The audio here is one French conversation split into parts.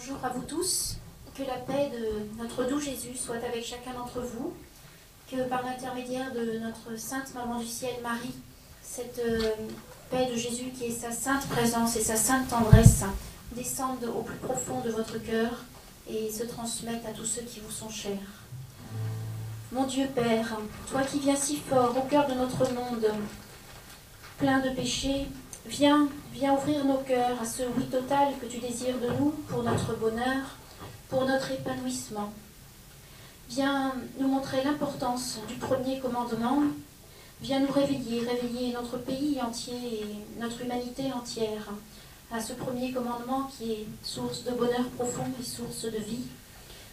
Bonjour à vous tous, que la paix de notre doux Jésus soit avec chacun d'entre vous, que par l'intermédiaire de notre Sainte Maman du Ciel, Marie, cette paix de Jésus qui est sa sainte présence et sa sainte tendresse descendent au plus profond de votre cœur et se transmettent à tous ceux qui vous sont chers. Mon Dieu Père, toi qui viens si fort au cœur de notre monde, plein de péchés, viens ouvrir nos cœurs à ce oui total que tu désires de nous pour notre bonheur, pour notre épanouissement. Viens nous montrer l'importance du premier commandement. Viens nous réveiller notre pays entier et notre humanité entière à ce premier commandement qui est source de bonheur profond et source de vie.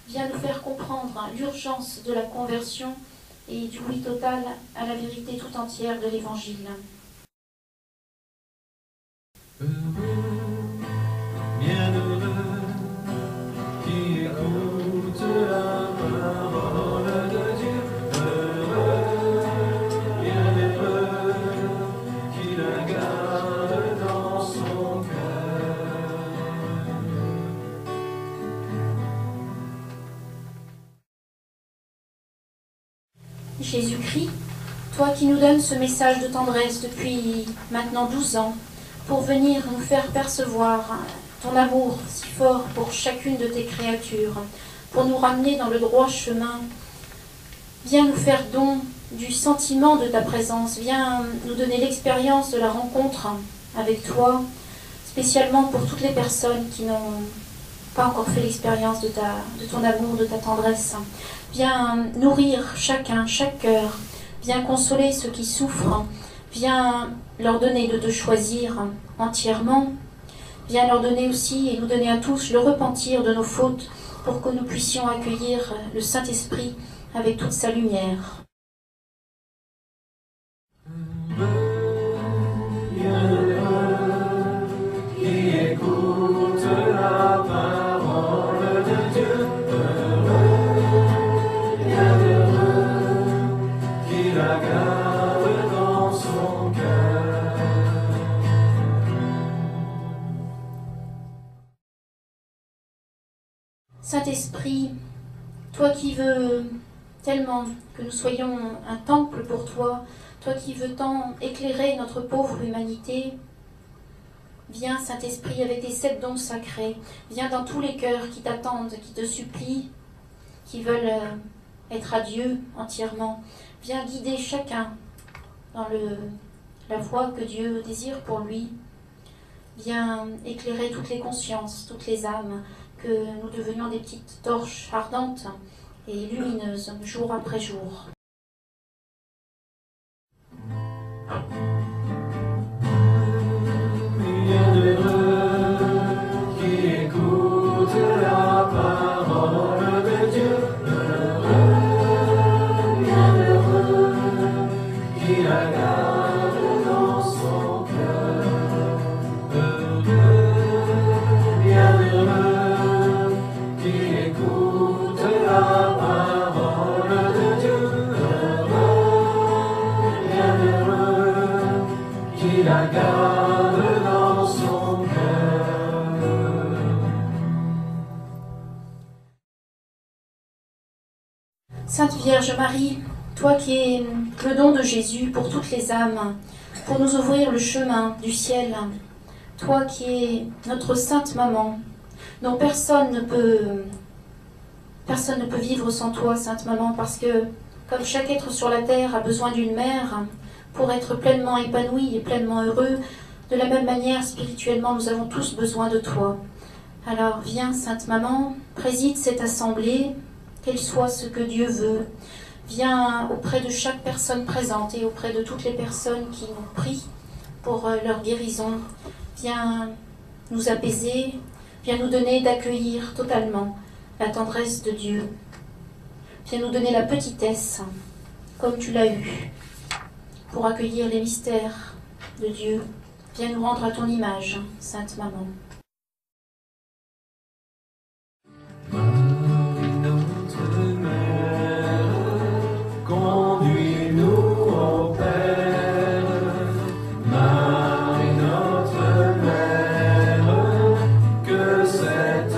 Viens nous faire comprendre l'urgence de la conversion et du oui total à la vérité tout entière de l'Évangile. Bienheureux, qui écoute la parole de Dieu. Heureux, bienheureux, qui la garde dans son cœur. Jésus-Christ, toi qui nous donnes ce message de tendresse depuis maintenant 12 ans, pour venir nous faire percevoir ton amour si fort pour chacune de tes créatures, pour nous ramener dans le droit chemin. Viens nous faire don du sentiment de ta présence, viens nous donner l'expérience de la rencontre avec toi, spécialement pour toutes les personnes qui n'ont pas encore fait l'expérience de ton amour, de ta tendresse. Viens nourrir chacun, chaque cœur, viens consoler ceux qui souffrent, viens leur donner de te choisir entièrement. Viens leur donner aussi et nous donner à tous le repentir de nos fautes pour que nous puissions accueillir le Saint-Esprit avec toute sa lumière. Bienheureux, qui écoute la parole de Dieu. Heureux, bienheureux, qui la garde dans son cœur. Saint-Esprit, toi qui veux tellement que nous soyons un temple pour toi, toi qui veux tant éclairer notre pauvre humanité, viens Saint-Esprit avec tes 7 dons sacrés, viens dans tous les cœurs qui t'attendent, qui te supplient, qui veulent être à Dieu entièrement. Viens guider chacun dans la voie que Dieu désire pour lui. Viens éclairer toutes les consciences, toutes les âmes, que nous devenions des petites torches ardentes et lumineuses jour après jour. Bienheureux, qui écoute la parole de Dieu. Heureux, bienheureux, qui la garde dans son cœur. Heureux, bienheureux, qui écoute la parole de Dieu. Heureux, bienheureux, qui la garde dans son cœur. Sainte Vierge Marie, toi qui es le don de Jésus pour toutes les âmes, pour nous ouvrir le chemin du ciel, toi qui es notre Sainte Maman, dont personne ne peut vivre sans toi, Sainte Maman, parce que comme chaque être sur la terre a besoin d'une mère pour être pleinement épanoui et pleinement heureux, de la même manière, spirituellement, nous avons tous besoin de toi. Alors viens, Sainte Maman, préside cette assemblée, qu'elle soit ce que Dieu veut. Viens auprès de chaque personne présente et auprès de toutes les personnes qui nous prient pour leur guérison. Viens nous apaiser, viens nous donner d'accueillir totalement la tendresse de Dieu. Viens nous donner la petitesse, comme tu l'as eu, pour accueillir les mystères de Dieu. Viens nous rendre à ton image, Sainte Maman. Marie notre mère, conduis-nous au Père. Marie notre mère, que cette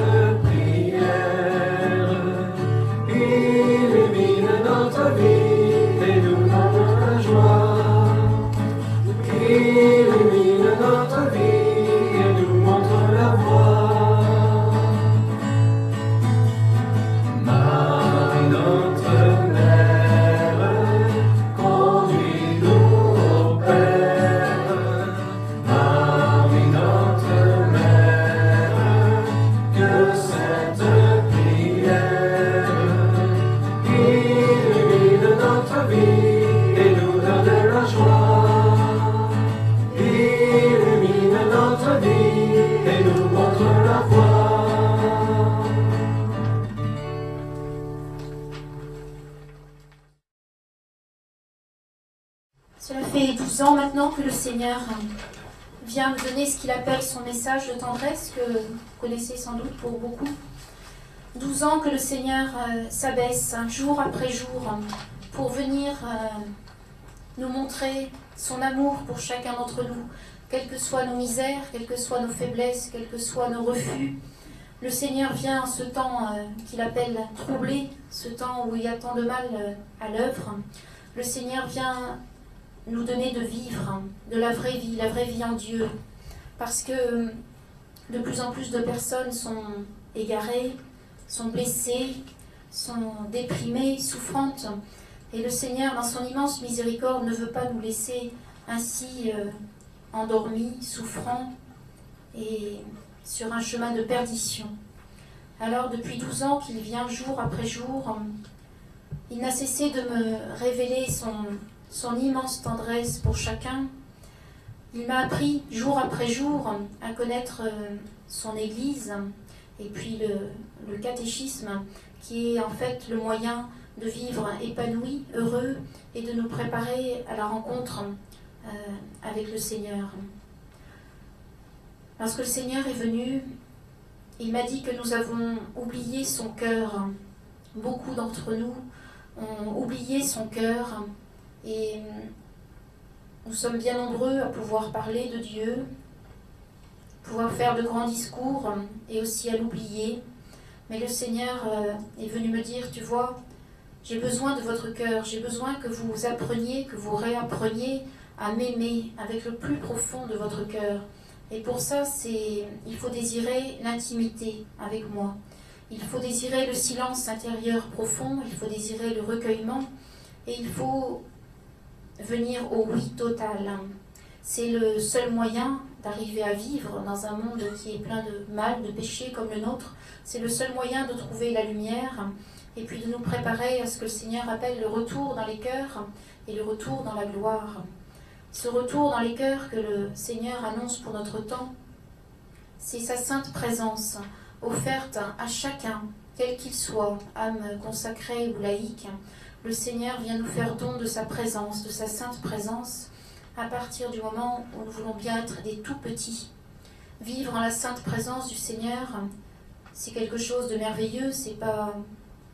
12 ans maintenant que le Seigneur vient me donner ce qu'il appelle son message de tendresse, que vous connaissez sans doute pour beaucoup. 12 ans que le Seigneur s'abaisse jour après jour pour venir nous montrer son amour pour chacun d'entre nous, quelles que soient nos misères, quelles que soient nos faiblesses, quels que soient nos refus. Le Seigneur vient en ce temps qu'il appelle troublé, ce temps où il y a tant de mal à l'œuvre. Le Seigneur vient nous donner de vivre, de la vraie vie en Dieu. Parce que de plus en plus de personnes sont égarées, sont blessées, sont déprimées, souffrantes. Et le Seigneur, dans son immense miséricorde, ne veut pas nous laisser ainsi endormis, souffrants et sur un chemin de perdition. Alors, depuis 12 ans qu'il vient jour après jour, il n'a cessé de me révéler son immense tendresse pour chacun. Il m'a appris jour après jour à connaître son Église et puis le catéchisme qui est en fait le moyen de vivre épanoui, heureux et de nous préparer à la rencontre avec le Seigneur. Lorsque le Seigneur est venu, il m'a dit que nous avons oublié son cœur. Beaucoup d'entre nous ont oublié son cœur et nous sommes bien nombreux à pouvoir parler de Dieu, pouvoir faire de grands discours et aussi à l'oublier. Mais le Seigneur est venu me dire, tu vois, j'ai besoin de votre cœur, j'ai besoin que vous appreniez, que vous réappreniez à m'aimer avec le plus profond de votre cœur. Et pour ça, il faut désirer l'intimité avec moi. Il faut désirer le silence intérieur profond, il faut désirer le recueillement et il faut venir au oui total. C'est le seul moyen d'arriver à vivre dans un monde qui est plein de mal, de péché comme le nôtre. C'est le seul moyen de trouver la lumière et puis de nous préparer à ce que le Seigneur appelle le retour dans les cœurs et le retour dans la gloire. Ce retour dans les cœurs que le Seigneur annonce pour notre temps, c'est sa sainte présence offerte à chacun, quel qu'il soit, âme consacrée ou laïque. Le Seigneur vient nous faire don de sa présence, de sa sainte présence, à partir du moment où nous voulons bien être des tout petits. Vivre en la sainte présence du Seigneur, c'est quelque chose de merveilleux, c'est pas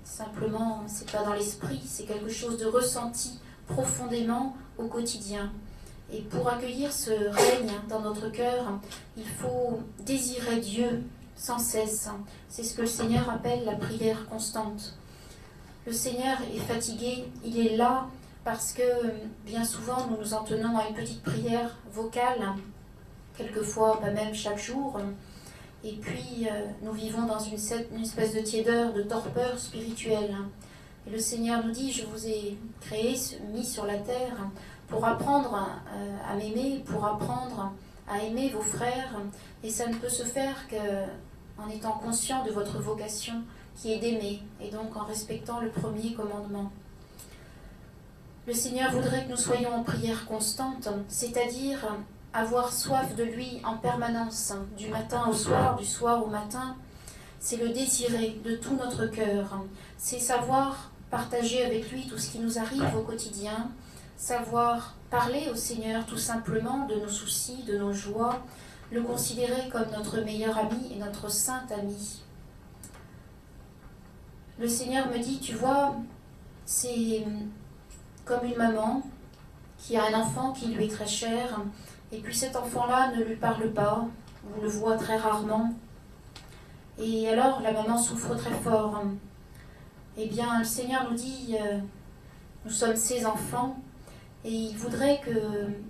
simplement, c'est pas dans l'esprit, c'est quelque chose de ressenti profondément au quotidien. Et pour accueillir ce règne dans notre cœur, il faut désirer Dieu sans cesse. C'est ce que le Seigneur appelle la prière constante. Le Seigneur est fatigué, il est là parce que bien souvent nous nous en tenons à une petite prière vocale, quelquefois pas même chaque jour. Et puis nous vivons dans une espèce de tiédeur, de torpeur spirituelle. Et le Seigneur nous dit, je vous ai créé, mis sur la terre pour apprendre à m'aimer, pour apprendre à aimer vos frères. Et ça ne peut se faire qu'en étant conscient de votre vocation qui est d'aimer, et donc en respectant le premier commandement. Le Seigneur voudrait que nous soyons en prière constante, c'est-à-dire avoir soif de lui en permanence, du matin au soir, du soir au matin. C'est le désirer de tout notre cœur. C'est savoir partager avec lui tout ce qui nous arrive au quotidien, savoir parler au Seigneur tout simplement de nos soucis, de nos joies, le considérer comme notre meilleur ami et notre saint ami. Le Seigneur me dit, tu vois, c'est comme une maman qui a un enfant qui lui est très cher, et puis cet enfant-là ne lui parle pas, ou le voit très rarement. Et alors la maman souffre très fort. Eh bien, le Seigneur nous dit, nous sommes ses enfants, et il voudrait que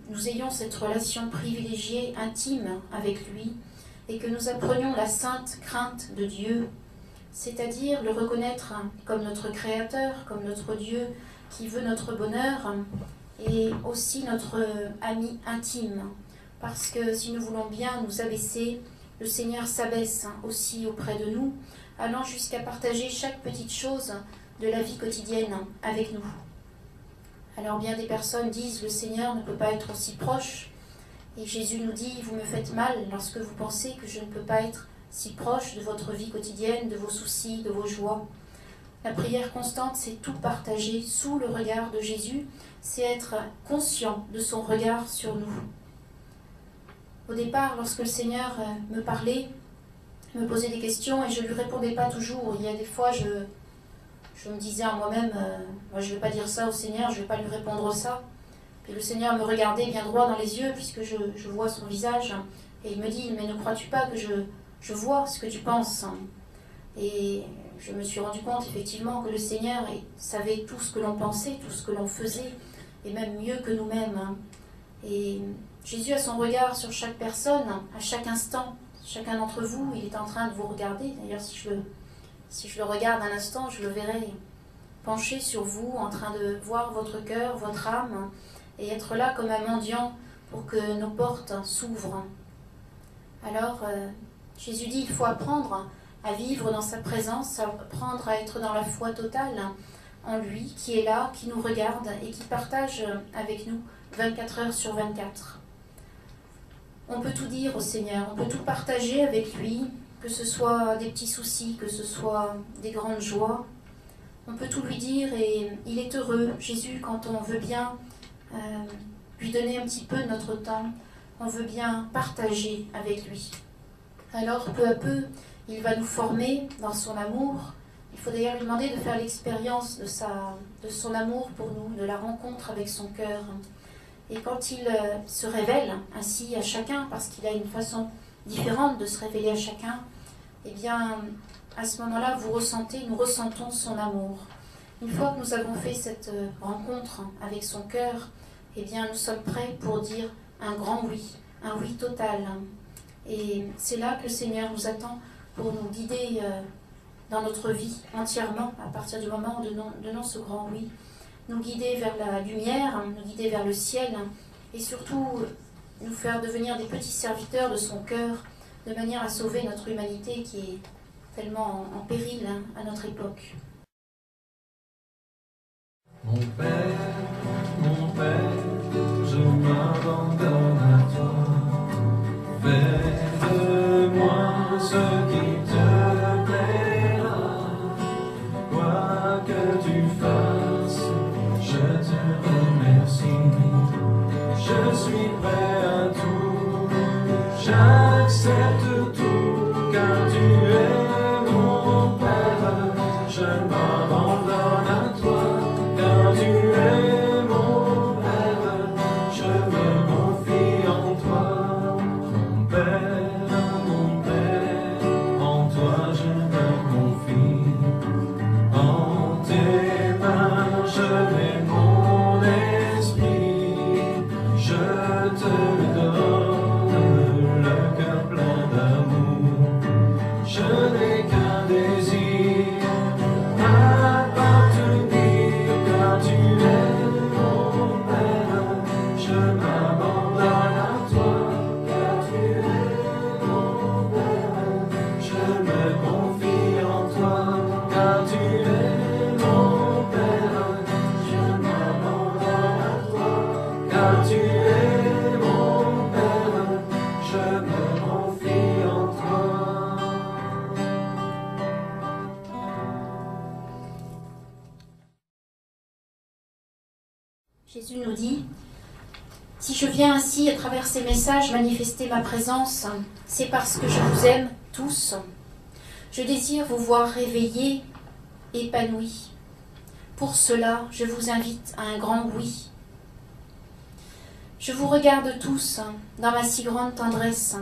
nous ayons cette relation privilégiée, intime avec lui, et que nous apprenions la sainte crainte de Dieu, c'est-à-dire le reconnaître comme notre Créateur, comme notre Dieu qui veut notre bonheur, et aussi notre ami intime. Parce que si nous voulons bien nous abaisser, le Seigneur s'abaisse aussi auprès de nous, allant jusqu'à partager chaque petite chose de la vie quotidienne avec nous. Alors bien des personnes disent, le Seigneur ne peut pas être aussi proche, et Jésus nous dit, vous me faites mal lorsque vous pensez que je ne peux pas être si proche de votre vie quotidienne, de vos soucis, de vos joies. La prière constante, c'est tout partager sous le regard de Jésus, c'est être conscient de son regard sur nous. Au départ, lorsque le Seigneur me parlait, me posait des questions et je ne lui répondais pas toujours. Il y a des fois, je me disais en moi-même, moi, je ne vais pas dire ça au Seigneur, je ne vais pas lui répondre ça. Puis le Seigneur me regardait bien droit dans les yeux puisque je vois son visage et il me dit, mais ne crois-tu pas que je vois ce que tu penses? Et je me suis rendu compte effectivement que le Seigneur savait tout ce que l'on pensait, tout ce que l'on faisait, et même mieux que nous-mêmes. Et Jésus a son regard sur chaque personne, à chaque instant. Chacun d'entre vous, il est en train de vous regarder. D'ailleurs, si je le regarde un instant, je le verrai penché sur vous, en train de voir votre cœur, votre âme, et être là comme un mendiant pour que nos portes s'ouvrent. Alors, Jésus dit, il faut apprendre à vivre dans sa présence, apprendre à être dans la foi totale en lui, qui est là, qui nous regarde et qui partage avec nous 24 heures sur 24. On peut tout dire au Seigneur, on peut tout partager avec lui, que ce soit des petits soucis, que ce soit des grandes joies. On peut tout lui dire et il est heureux, Jésus, quand on veut bien lui donner un petit peu de notre temps, on veut bien partager avec lui. Alors, peu à peu, il va nous former dans son amour. Il faut d'ailleurs lui demander de faire l'expérience de son amour pour nous, de la rencontre avec son cœur. Et quand il se révèle ainsi à chacun, parce qu'il a une façon différente de se révéler à chacun, eh bien, à ce moment-là, nous ressentons son amour. Une fois que nous avons fait cette rencontre avec son cœur, eh bien, nous sommes prêts pour dire un grand oui, un oui total. Et c'est là que le Seigneur nous attend pour nous guider dans notre vie entièrement, à partir du moment où nous donnons ce grand oui. Nous guider vers la lumière, nous guider vers le ciel, et surtout nous faire devenir des petits serviteurs de son cœur, de manière à sauver notre humanité qui est tellement en péril à notre époque. Mon Père, je m'abandonne à toi. Fais de moi ce qui te plaira. Quoi que tu fasses, je te remercie. Je suis prêt à tout, j'accepte tout, car tu es mon Père. Je m'abandonne à toi, car tu es mon Père. Je me confie en toi, mon Père, en toi je me confie. En tes mains je mets mon esprit, je te le donne, le cœur plein d'amour. Je n'ai qu'un désir, appartenir, car tu es mon Père. Je m'abandonne à toi, car tu es mon Père. Je me confie en toi, car tu es mon Père. Je m'abandonne à toi, car tu es mon Père. Je me confie en toi. Jésus nous dit, si je viens ainsi à travers ces messages manifester ma présence, c'est parce que je vous aime tous. Je désire vous voir réveillés, épanouis. Pour cela, je vous invite à un grand oui. Je vous regarde tous dans ma si grande tendresse,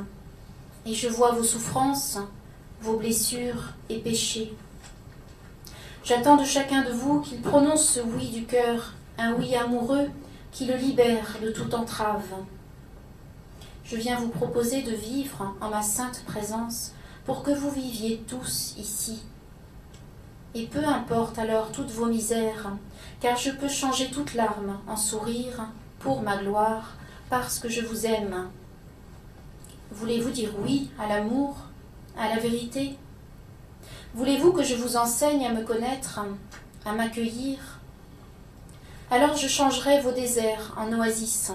et je vois vos souffrances, vos blessures et péchés. J'attends de chacun de vous qu'il prononce ce oui du cœur, un oui amoureux qui le libère de toute entrave. Je viens vous proposer de vivre en ma sainte présence pour que vous viviez tous ici. Et peu importe alors toutes vos misères, car je peux changer toute larme en sourire pour ma gloire, parce que je vous aime. Voulez-vous dire oui à l'amour, à la vérité? Voulez-vous que je vous enseigne à me connaître, à m'accueillir? Alors je changerai vos déserts en oasis,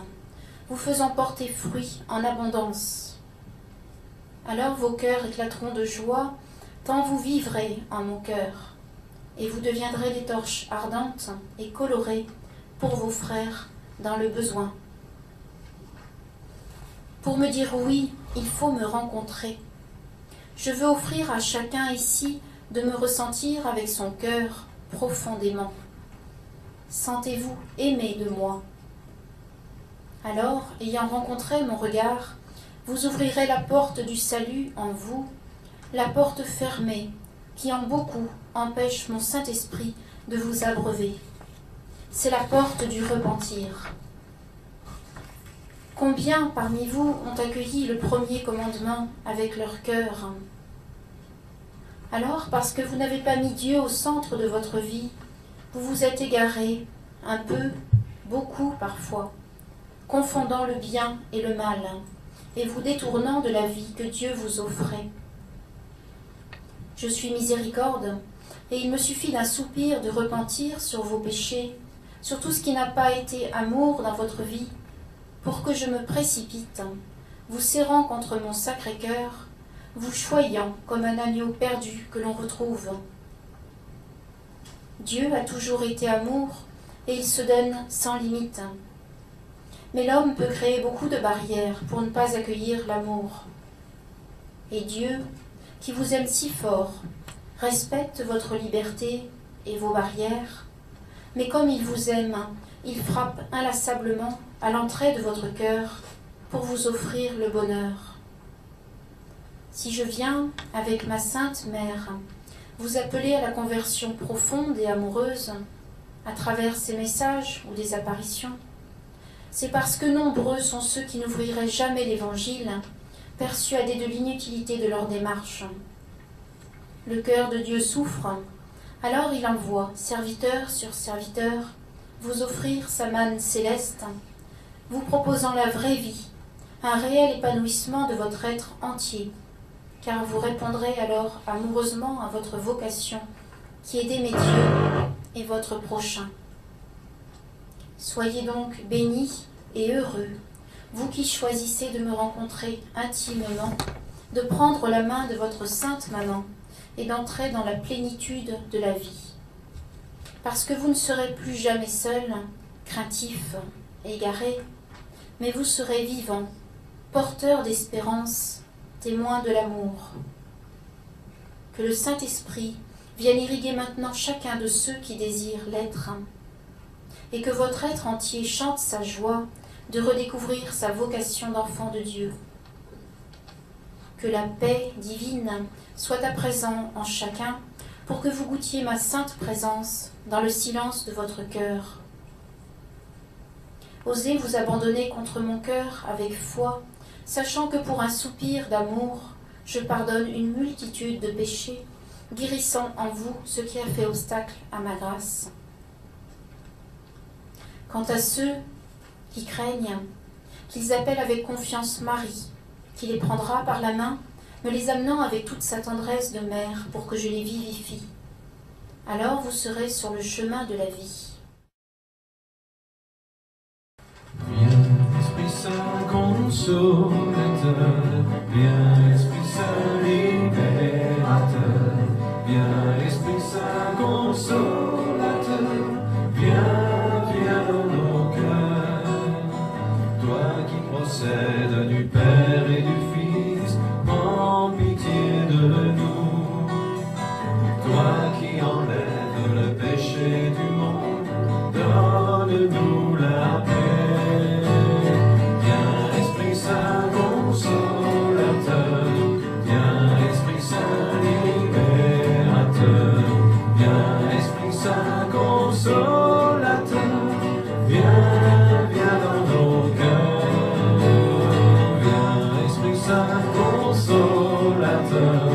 vous faisant porter fruit en abondance. Alors vos cœurs éclateront de joie, tant vous vivrez en mon cœur. et vous deviendrez des torches ardentes et colorées pour vos frères dans le besoin. Pour me dire oui, il faut me rencontrer. Je veux offrir à chacun ici de me ressentir avec son cœur profondément. Sentez-vous aimé de moi. Alors, ayant rencontré mon regard, vous ouvrirez la porte du salut en vous, la porte fermée qui en beaucoup empêche mon Saint-Esprit de vous abreuver. C'est la porte du repentir. Combien parmi vous ont accueilli le premier commandement avec leur cœur? Alors, parce que vous n'avez pas mis Dieu au centre de votre vie, vous vous êtes égarés, un peu, beaucoup parfois, confondant le bien et le mal, et vous détournant de la vie que Dieu vous offrait. Je suis miséricorde, et il me suffit d'un soupir de repentir sur vos péchés, sur tout ce qui n'a pas été amour dans votre vie, pour que je me précipite, vous serrant contre mon sacré cœur, vous choyant comme un agneau perdu que l'on retrouve. Dieu a toujours été amour, et il se donne sans limite. Mais l'homme peut créer beaucoup de barrières pour ne pas accueillir l'amour. Et Dieu, qui vous aime si fort, respecte votre liberté et vos barrières, mais comme il vous aime, il frappe inlassablement à l'entrée de votre cœur pour vous offrir le bonheur. Si je viens, avec ma sainte mère, vous appeler à la conversion profonde et amoureuse, à travers ces messages ou des apparitions, c'est parce que nombreux sont ceux qui n'ouvriraient jamais l'Évangile, persuadés de l'inutilité de leur démarche. Le cœur de Dieu souffre, alors il envoie, serviteur sur serviteur, vous offrir sa manne céleste, vous proposant la vraie vie, un réel épanouissement de votre être entier, car vous répondrez alors amoureusement à votre vocation, qui est d'aimer Dieu et votre prochain. Soyez donc bénis et heureux, vous qui choisissez de me rencontrer intimement, de prendre la main de votre sainte maman et d'entrer dans la plénitude de la vie. Parce que vous ne serez plus jamais seul, craintif, égaré, mais vous serez vivant, porteur d'espérance, témoin de l'amour. Que le Saint-Esprit vienne irriguer maintenant chacun de ceux qui désirent l'être, et que votre être entier chante sa joie de redécouvrir sa vocation d'enfant de Dieu. Que la paix divine soit à présent en chacun, pour que vous goûtiez ma sainte présence dans le silence de votre cœur. Osez vous abandonner contre mon cœur avec foi, sachant que pour un soupir d'amour, je pardonne une multitude de péchés, guérissant en vous ce qui a fait obstacle à ma grâce. Quant à ceux qui craignent, qu'ils appellent avec confiance Marie, qui les prendra par la main, me les amenant avec toute sa tendresse de mère pour que je les vivifie. Alors vous serez sur le chemin de la vie. Viens, Esprit Saint consolateur, viens, Esprit Saint libérateur, viens, Esprit Saint consolateur, viens dans nos cœurs. Toi qui procèdes du Père et du Fils, prends pitié de nous. Toi qui enlèves le péché du monde, donne-nous la paix. Viens, Esprit Saint consolateur, viens, Esprit Saint libérateur, viens, Esprit Saint consolateur, viens dans nos cœurs. Viens, Esprit Saint consolateur,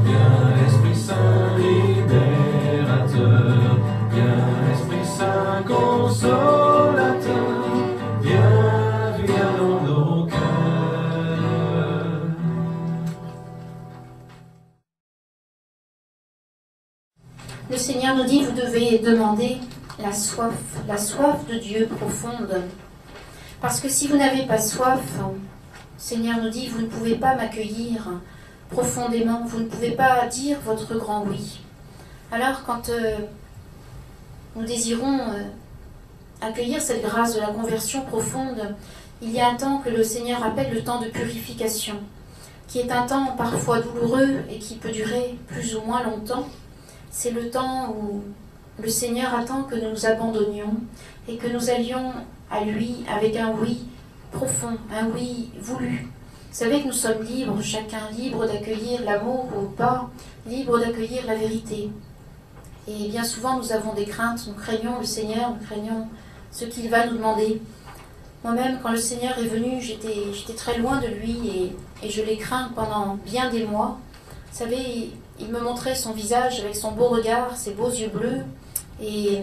viens, Esprit Saint libérateur, viens, Esprit Saint consolateur, viens dans nos cœurs. Le Seigneur nous dit, vous devez demander la soif de Dieu profonde. Parce que si vous n'avez pas soif, le Seigneur nous dit, vous ne pouvez pas m'accueillir profondément, vous ne pouvez pas dire votre grand oui. Alors, quand nous désirons accueillir cette grâce de la conversion profonde, il y a un temps que le Seigneur appelle le temps de purification, qui est un temps parfois douloureux et qui peut durer plus ou moins longtemps. C'est le temps où le Seigneur attend que nous nous abandonnions et que nous allions à lui avec un oui profond, un oui voulu. Vous savez que nous sommes libres, chacun libre d'accueillir l'amour ou pas, libre d'accueillir la vérité. Et bien souvent nous avons des craintes, nous craignons le Seigneur, nous craignons ce qu'il va nous demander. Moi-même, quand le Seigneur est venu, j'étais très loin de lui et je l'ai craint pendant bien des mois. Vous savez, il me montrait son visage avec son beau regard, ses beaux yeux bleus. Et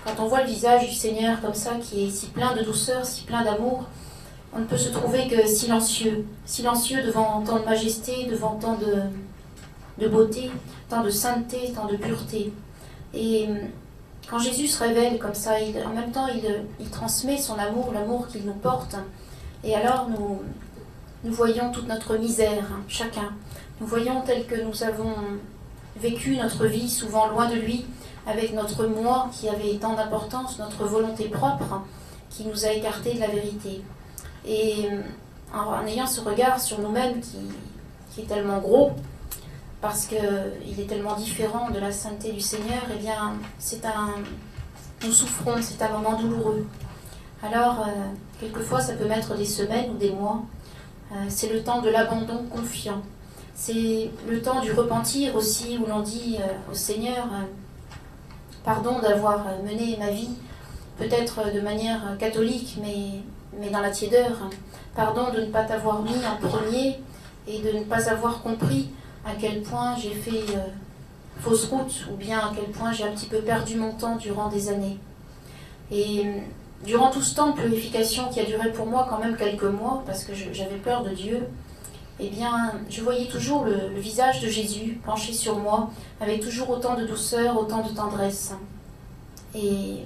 quand on voit le visage du Seigneur comme ça, qui est si plein de douceur, si plein d'amour, on ne peut se trouver que silencieux. Silencieux devant tant de majesté, devant tant de beauté, tant de sainteté, tant de pureté. Et quand Jésus se révèle comme ça, en même temps, il transmet son amour, l'amour qu'il nous porte. Et alors, nous voyons toute notre misère, chacun. Nous voyons tel que nous avons vécu notre vie, souvent loin de lui, avec notre moi qui avait tant d'importance, notre volonté propre qui nous a écartés de la vérité. Et en ayant ce regard sur nous-mêmes qui est tellement gros, parce qu'il est tellement différent de la sainteté du Seigneur, eh bien, nous souffrons, c'est un moment douloureux. Alors, quelquefois, ça peut mettre des semaines ou des mois. C'est le temps de l'abandon confiant. C'est le temps du repentir aussi, où l'on dit au Seigneur, pardon d'avoir mené ma vie, peut-être de manière catholique, mais dans la tiédeur. Pardon de ne pas t'avoir mis en premier et de ne pas avoir compris à quel point j'ai fait fausse route, ou bien à quel point j'ai un petit peu perdu mon temps durant des années. Et durant tout ce temps de purification qui a duré pour moi quand même quelques mois, parce que j'avais peur de Dieu, eh bien, je voyais toujours le visage de Jésus penché sur moi, avec toujours autant de douceur, autant de tendresse. Et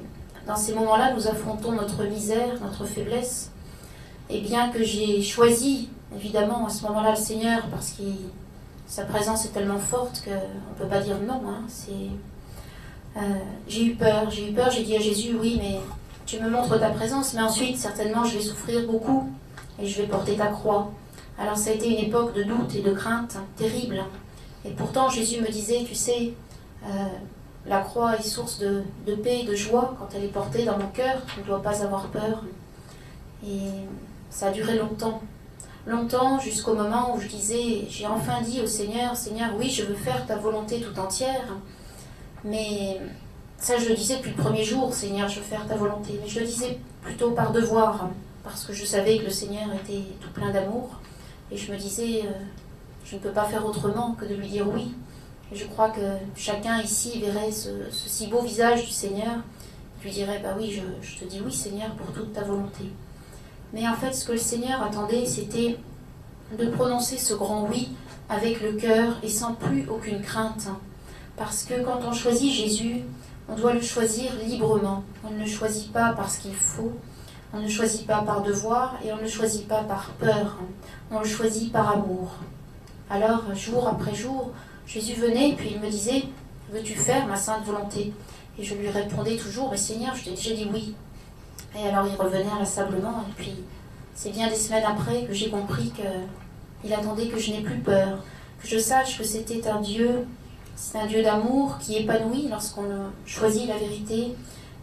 dans ces moments-là, nous affrontons notre misère, notre faiblesse. Et bien que j'ai choisi, évidemment, à ce moment-là, le Seigneur, parce que sa présence est tellement forte qu'on ne peut pas dire non. J'ai eu peur, j'ai dit à Jésus, oui, mais tu me montres ta présence, mais ensuite, certainement, je vais souffrir beaucoup et je vais porter ta croix. Alors ça a été une époque de doute et de crainte terrible. Et pourtant, Jésus me disait, tu sais, la croix est source de paix et de joie quand elle est portée dans mon cœur. Tu ne dois pas avoir peur. Et ça a duré longtemps. Longtemps, jusqu'au moment où je disais, j'ai enfin dit au Seigneur, Seigneur, oui, je veux faire ta volonté tout entière. Mais ça, je le disais depuis le premier jour, Seigneur, je veux faire ta volonté. Mais je le disais plutôt par devoir, parce que je savais que le Seigneur était tout plein d'amour. Et je me disais, je ne peux pas faire autrement que de lui dire oui. Et je crois que chacun ici verrait ce si beau visage du Seigneur, lui dirait, bah oui, je te dis oui, Seigneur, pour toute ta volonté. Mais en fait, ce que le Seigneur attendait, c'était de prononcer ce grand oui avec le cœur et sans plus aucune crainte. Parce que quand on choisit Jésus, on doit le choisir librement. On ne le choisit pas parce qu'il faut, on ne le choisit pas par devoir et on ne le choisit pas par peur. On le choisit par amour. Alors, jour après jour, Jésus venait et puis il me disait, veux-tu faire ma sainte volonté? Et je lui répondais toujours, mais Seigneur, je t'ai déjà dit oui. Et alors il revenait inlassablement, et puis c'est bien des semaines après que j'ai compris qu'il attendait que je n'ai plus peur, que je sache que c'était un Dieu, c'est un Dieu d'amour qui épanouit lorsqu'on choisit la vérité,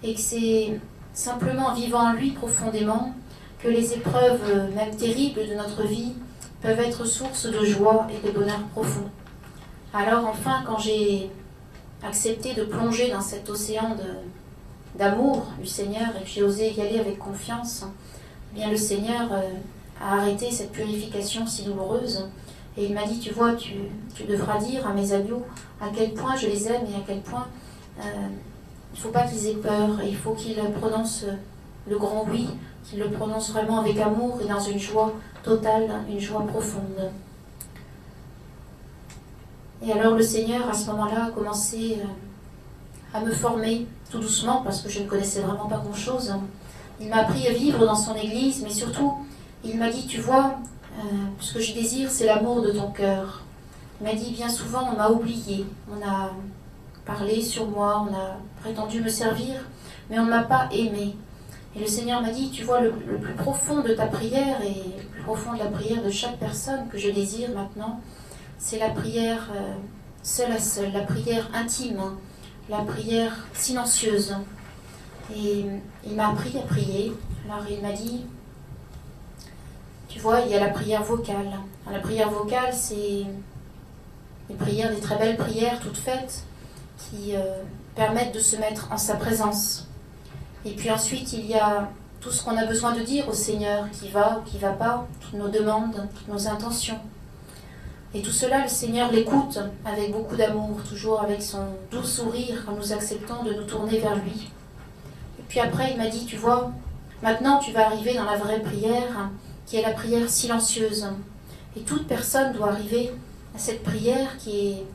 et que c'est simplement en vivant en lui profondément que les épreuves, même terribles de notre vie, peuvent être source de joie et de bonheur profond. Alors enfin, quand j'ai accepté de plonger dans cet océan d'amour du Seigneur et que j'ai osé y aller avec confiance, eh bien le Seigneur a arrêté cette purification si douloureuse et il m'a dit, tu vois, tu devras dire à mes agneaux à quel point je les aime et à quel point il ne faut pas qu'ils aient peur et il faut qu'ils prononcent le grand oui, qu'ils le prononcent vraiment avec amour et dans une joie totale, une joie profonde. Et alors le Seigneur à ce moment-là a commencé à me former tout doucement parce que je ne connaissais vraiment pas grand-chose. Il m'a appris à vivre dans son église, mais surtout, il m'a dit, tu vois, ce que je désire, c'est l'amour de ton cœur. Il m'a dit, bien souvent, on m'a oublié, parlé sur moi, on a prétendu me servir, mais on ne m'a pas aimé. Et le Seigneur m'a dit, tu vois, le plus profond de ta prière et le plus profond de la prière de chaque personne que je désire maintenant, c'est la prière seule à seule, la prière intime, hein, la prière silencieuse. Et il m'a appris à prier. Alors il m'a dit, tu vois, il y a la prière vocale. La prière vocale, c'est des prières, des très belles prières toutes faites qui permettent de se mettre en sa présence. Et puis ensuite, il y a tout ce qu'on a besoin de dire au Seigneur, qui va ou qui ne va pas, toutes nos demandes, toutes nos intentions. Et tout cela, le Seigneur l'écoute avec beaucoup d'amour, toujours avec son doux sourire, en nous acceptant de nous tourner vers lui. Et puis après, il m'a dit, tu vois, maintenant tu vas arriver dans la vraie prière, qui est la prière silencieuse. Et toute personne doit arriver à cette prière qui est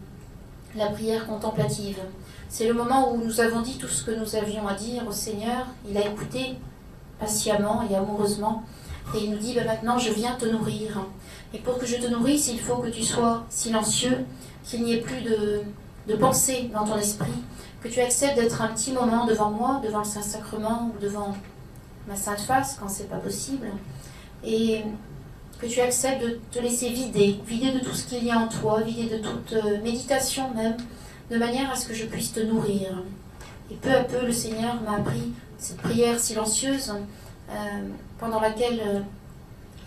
la prière contemplative. C'est le moment où nous avons dit tout ce que nous avions à dire au Seigneur. Il a écouté patiemment et amoureusement. Et il nous dit, maintenant je viens te nourrir. Et pour que je te nourrisse, il faut que tu sois silencieux, qu'il n'y ait plus de pensée dans ton esprit, que tu acceptes d'être un petit moment devant moi, devant le Saint-Sacrement ou devant ma Sainte Face quand c'est pas possible. Et que tu acceptes de te laisser vider de tout ce qu'il y a en toi, vider de toute méditation même, de manière à ce que je puisse te nourrir. Et peu à peu, le Seigneur m'a appris cette prière silencieuse pendant laquelle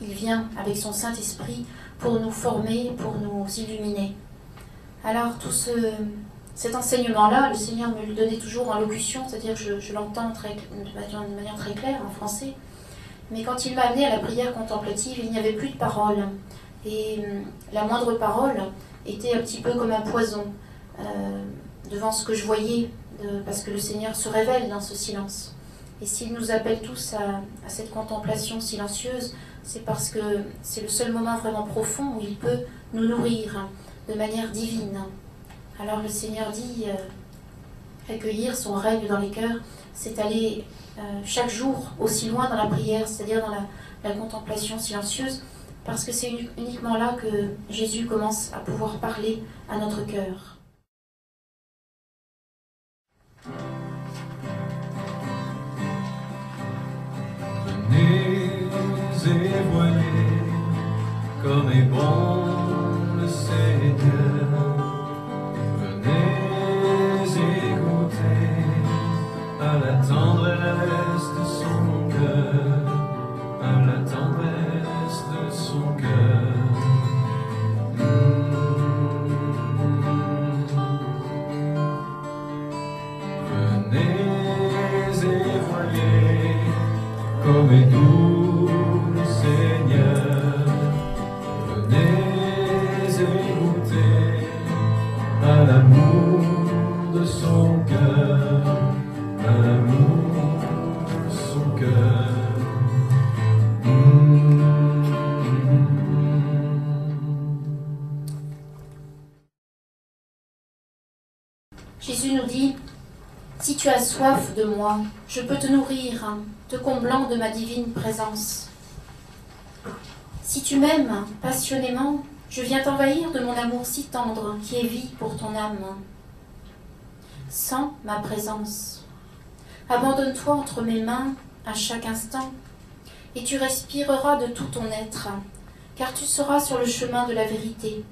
il vient avec son Saint-Esprit pour nous former, pour nous illuminer. Alors tout cet enseignement-là, le Seigneur me le donnait toujours en locution, c'est-à-dire que je l'entends de manière très claire en français. Mais quand il m'a amené à la prière contemplative, il n'y avait plus de parole. Et la moindre parole était un petit peu comme un poison devant ce que je voyais, parce que le Seigneur se révèle dans ce silence. Et s'il nous appelle tous à cette contemplation silencieuse, c'est parce que c'est le seul moment vraiment profond où il peut nous nourrir de manière divine. Alors le Seigneur dit, accueillir son règne dans les cœurs, c'est aller chaque jour aussi loin dans la prière, c'est-à-dire dans la contemplation silencieuse, parce que c'est uniquement là que Jésus commence à pouvoir parler à notre cœur. Venez et voyez comme est bon le Seigneur. Venez écouter à la tendresse de son cœur, à la tendresse de son cœur. Venez et voyez comme est doux le Seigneur. Venez et goûtez à l'amour de son cœur, à l'amour de son cœur. Jésus nous dit, si tu as soif de moi, je peux te nourrir, te comblant de ma divine présence. Si tu m'aimes passionnément, je viens t'envahir de mon amour si tendre qui est vie pour ton âme. Sens ma présence. Abandonne-toi entre mes mains à chaque instant et tu respireras de tout ton être, car tu seras sur le chemin de la vérité.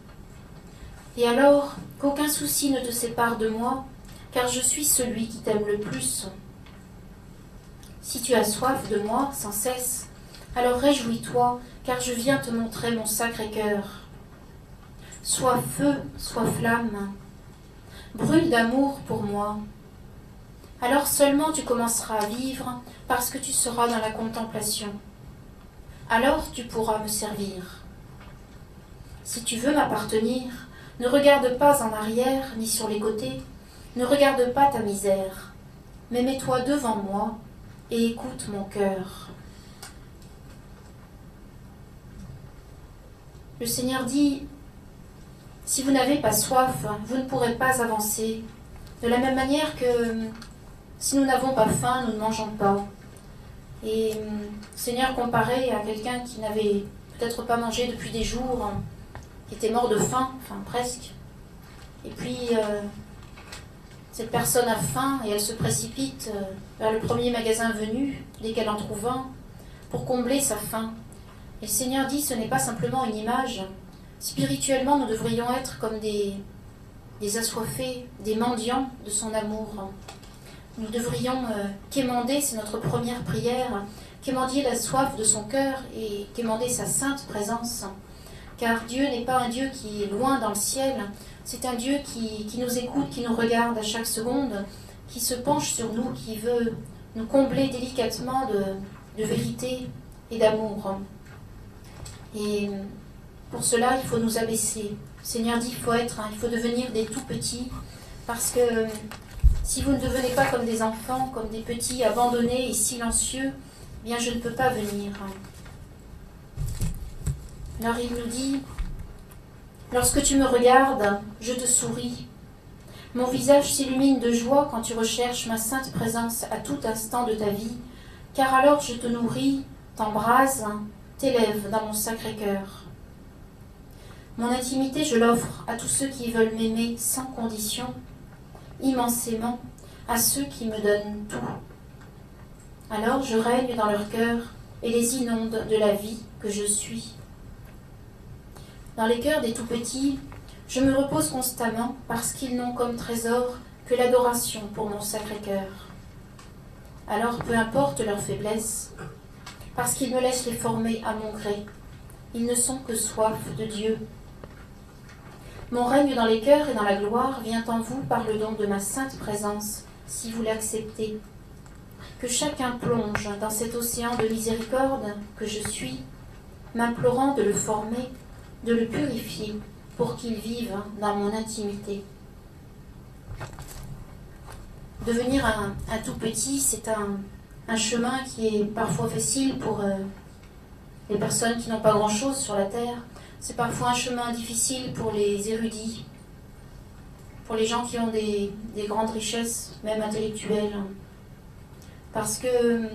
Et alors, qu'aucun souci ne te sépare de moi, car je suis celui qui t'aime le plus. Si tu as soif de moi sans cesse, alors réjouis-toi, car je viens te montrer mon sacré cœur. Sois feu, sois flamme, brûle d'amour pour moi. Alors seulement tu commenceras à vivre, parce que tu seras dans la contemplation. Alors tu pourras me servir. Si tu veux m'appartenir, ne regarde pas en arrière ni sur les côtés, ne regarde pas ta misère, mais mets-toi devant moi et écoute mon cœur. Le Seigneur dit, si vous n'avez pas soif, vous ne pourrez pas avancer. De la même manière que si nous n'avons pas faim, nous ne mangeons pas. Et le Seigneur comparait à quelqu'un qui n'avait peut-être pas mangé depuis des jours, qui était mort de faim, enfin presque. Et puis cette personne a faim et elle se précipite vers le premier magasin venu, dès qu'elle en trouve un, pour combler sa faim. Et le Seigneur dit, ce n'est pas simplement une image. Spirituellement, nous devrions être comme des assoiffés, des mendiants de son amour. Nous devrions quémander, c'est notre première prière, quémander la soif de son cœur et quémander sa sainte présence. Car Dieu n'est pas un Dieu qui est loin dans le ciel, c'est un Dieu qui nous écoute, qui nous regarde à chaque seconde, qui se penche sur nous, qui veut nous combler délicatement de vérité et d'amour. Et pour cela, il faut nous abaisser. Le Seigneur dit il faut devenir des tout petits, parce que si vous ne devenez pas comme des enfants, comme des petits abandonnés et silencieux, eh bien je ne peux pas venir. Alors il nous dit, lorsque tu me regardes, je te souris. Mon visage s'illumine de joie quand tu recherches ma sainte présence à tout instant de ta vie, car alors je te nourris, t'embrase, t'élève dans mon sacré cœur. Mon intimité, je l'offre à tous ceux qui veulent m'aimer sans condition, immensément, à ceux qui me donnent tout. Alors je règne dans leur cœur et les inonde de la vie que je suis. Dans les cœurs des tout-petits, je me repose constamment parce qu'ils n'ont comme trésor que l'adoration pour mon sacré cœur. Alors peu importe leur faiblesse, parce qu'ils me laissent les former à mon gré, ils ne sont que soif de Dieu. Mon règne dans les cœurs et dans la gloire vient en vous par le don de ma sainte présence, si vous l'acceptez. Que chacun plonge dans cet océan de miséricorde que je suis, m'implorant de le former, de le purifier, pour qu'il vive dans mon intimité. Devenir un tout petit, c'est un chemin qui est parfois facile pour les personnes qui n'ont pas grand-chose sur la terre. C'est parfois un chemin difficile pour les érudits, pour les gens qui ont des grandes richesses, même intellectuelles. Parce que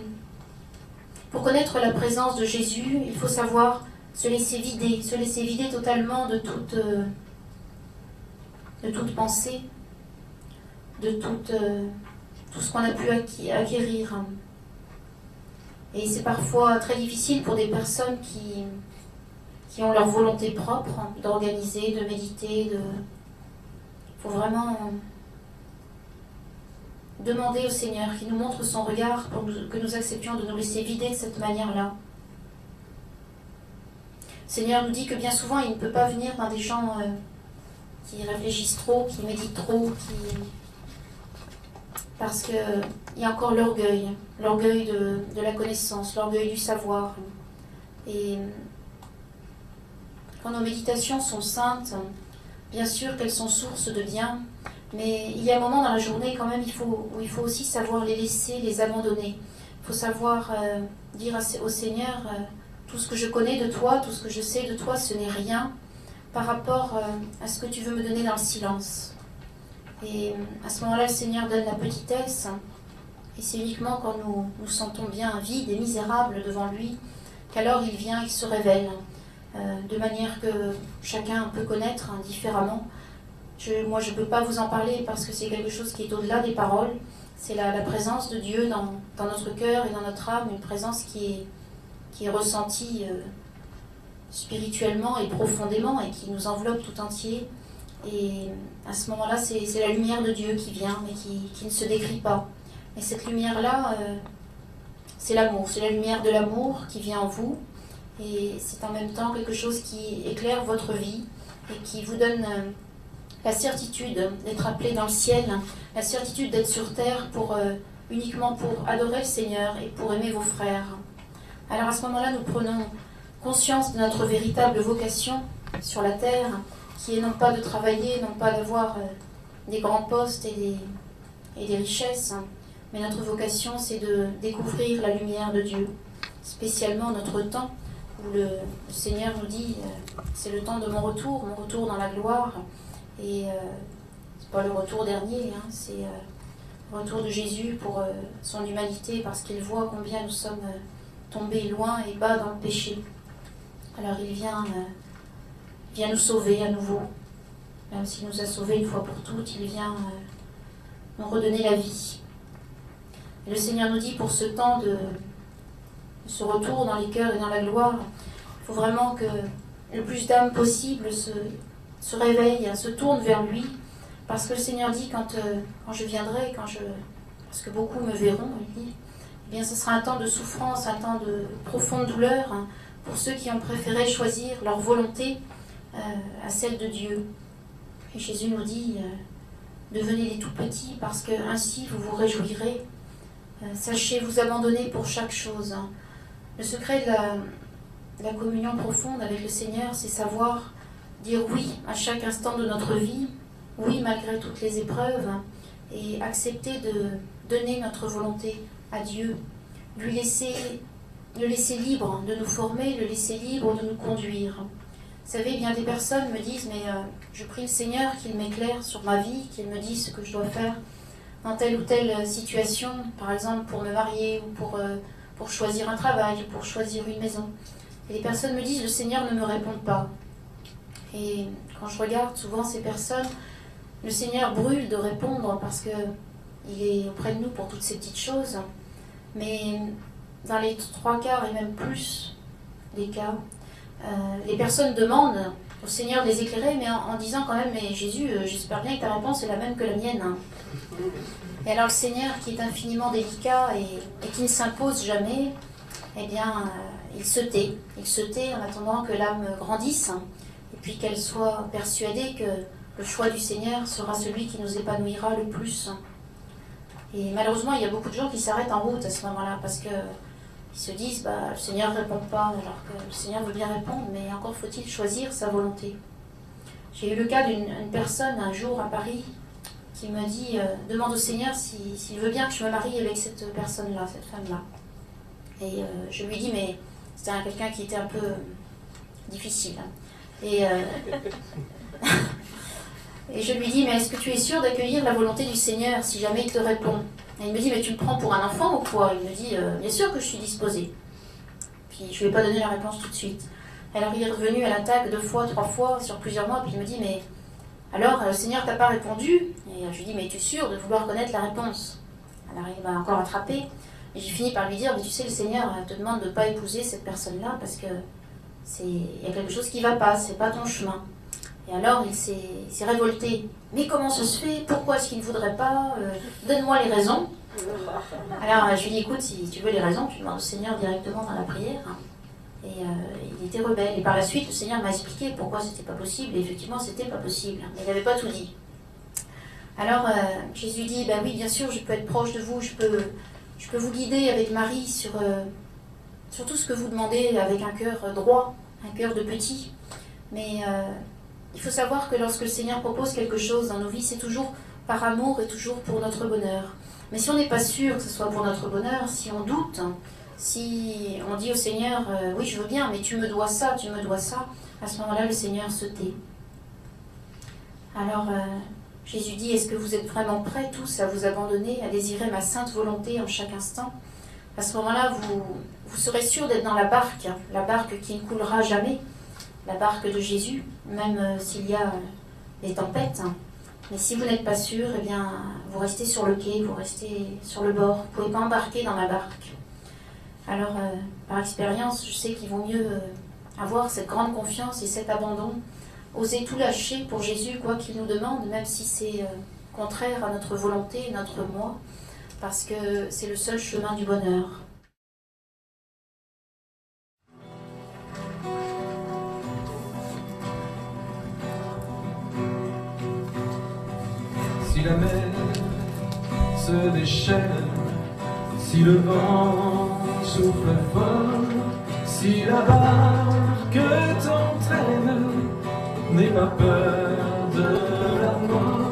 pour connaître la présence de Jésus, il faut savoir se laisser vider totalement de toute pensée, de tout ce qu'on a pu acquérir. Et c'est parfois très difficile pour des personnes qui ont leur volonté propre d'organiser, de méditer. Il faut vraiment demander au Seigneur qu'il nous montre son regard pour que nous acceptions de nous laisser vider de cette manière-là. Le Seigneur nous dit que bien souvent, il ne peut pas venir dans des gens qui réfléchissent trop, qui méditent trop, parce qu'il y a encore l'orgueil de la connaissance, l'orgueil du savoir. Et quand nos méditations sont saintes, bien sûr qu'elles sont source de bien, mais il y a un moment dans la journée quand même où il faut aussi savoir les laisser, les abandonner. Il faut savoir dire au Seigneur, tout ce que je connais de toi, tout ce que je sais de toi, ce n'est rien par rapport à ce que tu veux me donner dans le silence. Et à ce moment-là, le Seigneur donne la petitesse, et c'est uniquement quand nous nous sentons bien vides et misérables devant lui, qu'alors il vient, il se révèle, de manière que chacun peut connaître différemment. Moi, je ne peux pas vous en parler parce que c'est quelque chose qui est au-delà des paroles. C'est la présence de Dieu dans notre cœur et dans notre âme, une présence qui est ressentie spirituellement et profondément et qui nous enveloppe tout entier. Et à ce moment-là, c'est la lumière de Dieu qui vient, mais qui ne se décrit pas. Mais cette lumière-là, c'est l'amour, c'est la lumière de l'amour qui vient en vous. Et c'est en même temps quelque chose qui éclaire votre vie et qui vous donne la certitude d'être appelé dans le ciel, la certitude d'être sur terre uniquement pour adorer le Seigneur et pour aimer vos frères. Alors à ce moment-là, nous prenons conscience de notre véritable vocation sur la terre, qui est non pas de travailler, non pas d'avoir des grands postes et des richesses, mais notre vocation, c'est de découvrir la lumière de Dieu, spécialement notre temps, où le Seigneur nous dit, c'est le temps de mon retour dans la gloire, et c'est pas le retour dernier, c'est le retour de Jésus pour son humanité, parce qu'il voit combien nous sommes tombés loin et bas dans le péché. Alors il vient nous sauver à nouveau. Même s'il nous a sauvés une fois pour toutes, il vient nous redonner la vie. Et le Seigneur nous dit pour ce temps de ce retour dans les cœurs et dans la gloire, il faut vraiment que le plus d'âmes possible se réveillent, se tournent vers lui, parce que le Seigneur dit quand je viendrai, parce que beaucoup me verront, il dit, eh bien ce sera un temps de souffrance, un temps de profonde douleur pour ceux qui ont préféré choisir leur volonté à celle de Dieu. Et Jésus nous dit, devenez les tout petits parce que ainsi vous vous réjouirez. Sachez vous abandonner pour chaque chose. Le secret de la communion profonde avec le Seigneur, c'est savoir dire oui à chaque instant de notre vie, oui malgré toutes les épreuves, et accepter de donner notre volonté à Dieu, le laisser libre de nous former, le laisser libre de nous conduire. Vous savez, bien des personnes me disent, mais je prie le Seigneur qu'il m'éclaire sur ma vie, qu'il me dise ce que je dois faire dans telle ou telle situation, par exemple pour me marier ou pour choisir un travail, pour choisir une maison. Et les personnes me disent, le Seigneur ne me répond pas. Et quand je regarde souvent ces personnes, le Seigneur brûle de répondre parce qu'il est auprès de nous pour toutes ces petites choses. Mais dans les 3 quarts et même plus des cas, les personnes demandent au Seigneur de les éclairer, mais en disant quand même, mais Jésus, j'espère bien que ta réponse est la même que la mienne. Et alors le Seigneur, qui est infiniment délicat et qui ne s'impose jamais, eh bien, il se tait en attendant que l'âme grandisse, et puis qu'elle soit persuadée que le choix du Seigneur sera celui qui nous épanouira le plus. Et malheureusement, il y a beaucoup de gens qui s'arrêtent en route à ce moment-là, parce que ils se disent, le Seigneur ne répond pas, alors que le Seigneur veut bien répondre, mais encore faut-il choisir sa volonté. J'ai eu le cas d'une personne un jour à Paris qui me dit, demande au Seigneur s'il veut bien que je me marie avec cette personne-là, cette femme-là. Et je lui dis, mais c'était quelqu'un qui était un peu difficile. Et je lui dis, mais est-ce que tu es sûr d'accueillir la volonté du Seigneur si jamais il te répond? Et il me dit, mais tu me prends pour un enfant ou quoi? Il me dit, bien sûr que je suis disposée. Puis je ne lui ai pas donné la réponse tout de suite. Alors il est revenu à l'attaque 2 fois, 3 fois, sur plusieurs mois, puis il me dit, mais alors le Seigneur t'a pas répondu? Et je lui dis, mais es-tu sûr de vouloir connaître la réponse? Alors il m'a encore attrapé. Et j'ai fini par lui dire, mais tu sais, le Seigneur te demande de ne pas épouser cette personne-là parce que il y a quelque chose qui ne va pas, c'est pas ton chemin. Et alors il s'est révolté. Mais comment ça se fait? Pourquoi est-ce qu'il ne voudrait pas? Donne-moi les raisons. Alors je lui dis, écoute, si tu veux les raisons, tu demandes au Seigneur directement dans la prière. Et il était rebelle. Et par la suite, le Seigneur m'a expliqué pourquoi c'était pas possible. Et effectivement, c'était pas possible. Mais il n'avait pas tout dit. Alors Jésus dit, oui, bien sûr, je peux être proche de vous, je peux vous guider avec Marie sur tout ce que vous demandez avec un cœur droit, un cœur de petit. Mais il faut savoir que lorsque le Seigneur propose quelque chose dans nos vies, c'est toujours par amour et toujours pour notre bonheur. Mais si on n'est pas sûr que ce soit pour notre bonheur, si on doute, si on dit au Seigneur, oui je veux bien, mais tu me dois ça, à ce moment-là le Seigneur se tait. Alors Jésus dit, est-ce que vous êtes vraiment prêts tous à vous abandonner, à désirer ma sainte volonté en chaque instant? À ce moment-là, vous serez sûr d'être dans la barque qui ne coulera jamais, la barque de Jésus, même s'il y a des tempêtes. Mais si vous n'êtes pas sûr, eh bien, vous restez sur le quai, vous restez sur le bord. Vous ne pouvez pas embarquer dans ma barque. Alors, par expérience, je sais qu'il vaut mieux avoir cette grande confiance et cet abandon, oser tout lâcher pour Jésus, quoi qu'il nous demande, même si c'est contraire à notre volonté, notre moi, parce que c'est le seul chemin du bonheur. Si la mer se déchaîne, si le vent souffle fort, si la barque t'entraîne, n'aie pas peur de la mort.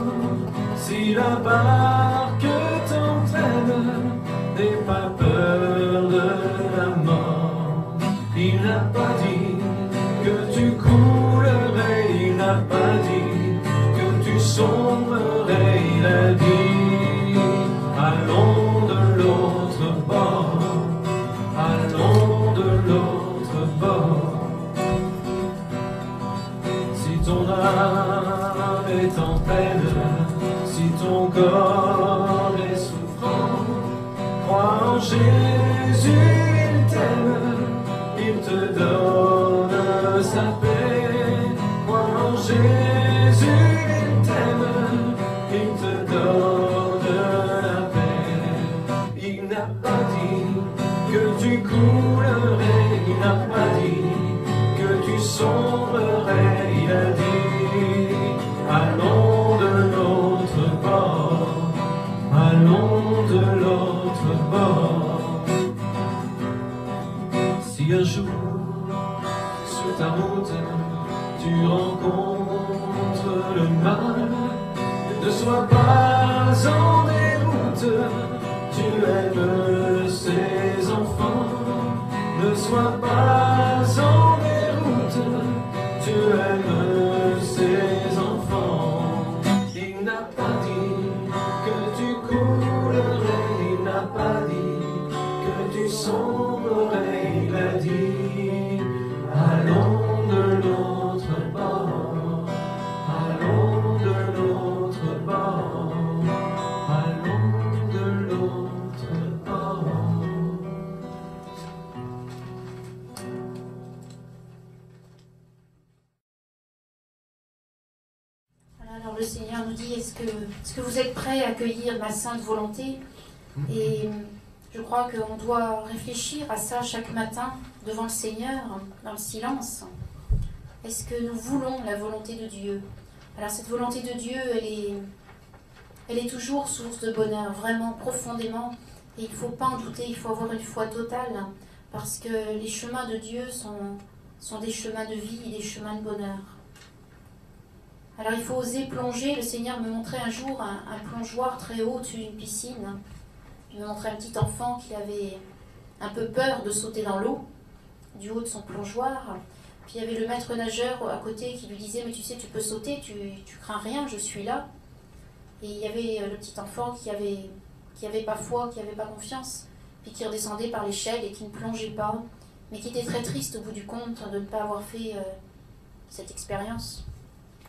Si la barque t'entraîne, n'aie pas peur de la mort. Il n'a pas dit que tu coulerais, il n'a pas dit que tu sombrerais, il a dit allons de l'autre bord, allons de l'autre bord. Si ton âme est en peine, si ton corps Jésus, il t'aime, il te donne sa paix. Crois en Jésus, il t'aime, il te donne la paix. Il n'a pas dit que tu coulerais, il n'a pas dit que tu sombrerais, il a dit allons de l'autre bord, allons de l'autre bord. Si un jour sur ta route tu rencontres le mal, ne sois pas en déroute, tu aimes ses enfants. Ne sois pas en déroute, tu aimes ses enfants. Il n'a pas dit que tu coulerais, il n'a pas dit que tu sombrerais, il a dit allons de l'autre bord, allons de l'autre bord, allons de l'autre bord. Alors le Seigneur nous dit, est-ce que vous êtes prêts à accueillir ma sainte volonté? Et je crois qu'on doit réfléchir à ça chaque matin devant le Seigneur, dans le silence. Est-ce que nous voulons la volonté de Dieu? Alors cette volonté de Dieu, elle est toujours source de bonheur, vraiment profondément. Et il ne faut pas en douter, il faut avoir une foi totale, parce que les chemins de Dieu sont des chemins de vie, des chemins de bonheur. Alors il faut oser plonger. Le Seigneur me montrait un jour un plongeoir très haut au-dessus d'une piscine. Il me montrait un petit enfant qui avait un peu peur de sauter dans l'eau, du haut de son plongeoir. Puis il y avait le maître nageur à côté qui lui disait « Mais tu sais, tu peux sauter, tu crains rien, je suis là. » Et il y avait le petit enfant qui avait pas foi, qui n'avait pas confiance, puis qui redescendait par l'échelle et qui ne plongeait pas, mais qui était très triste au bout du compte de ne pas avoir fait cette expérience.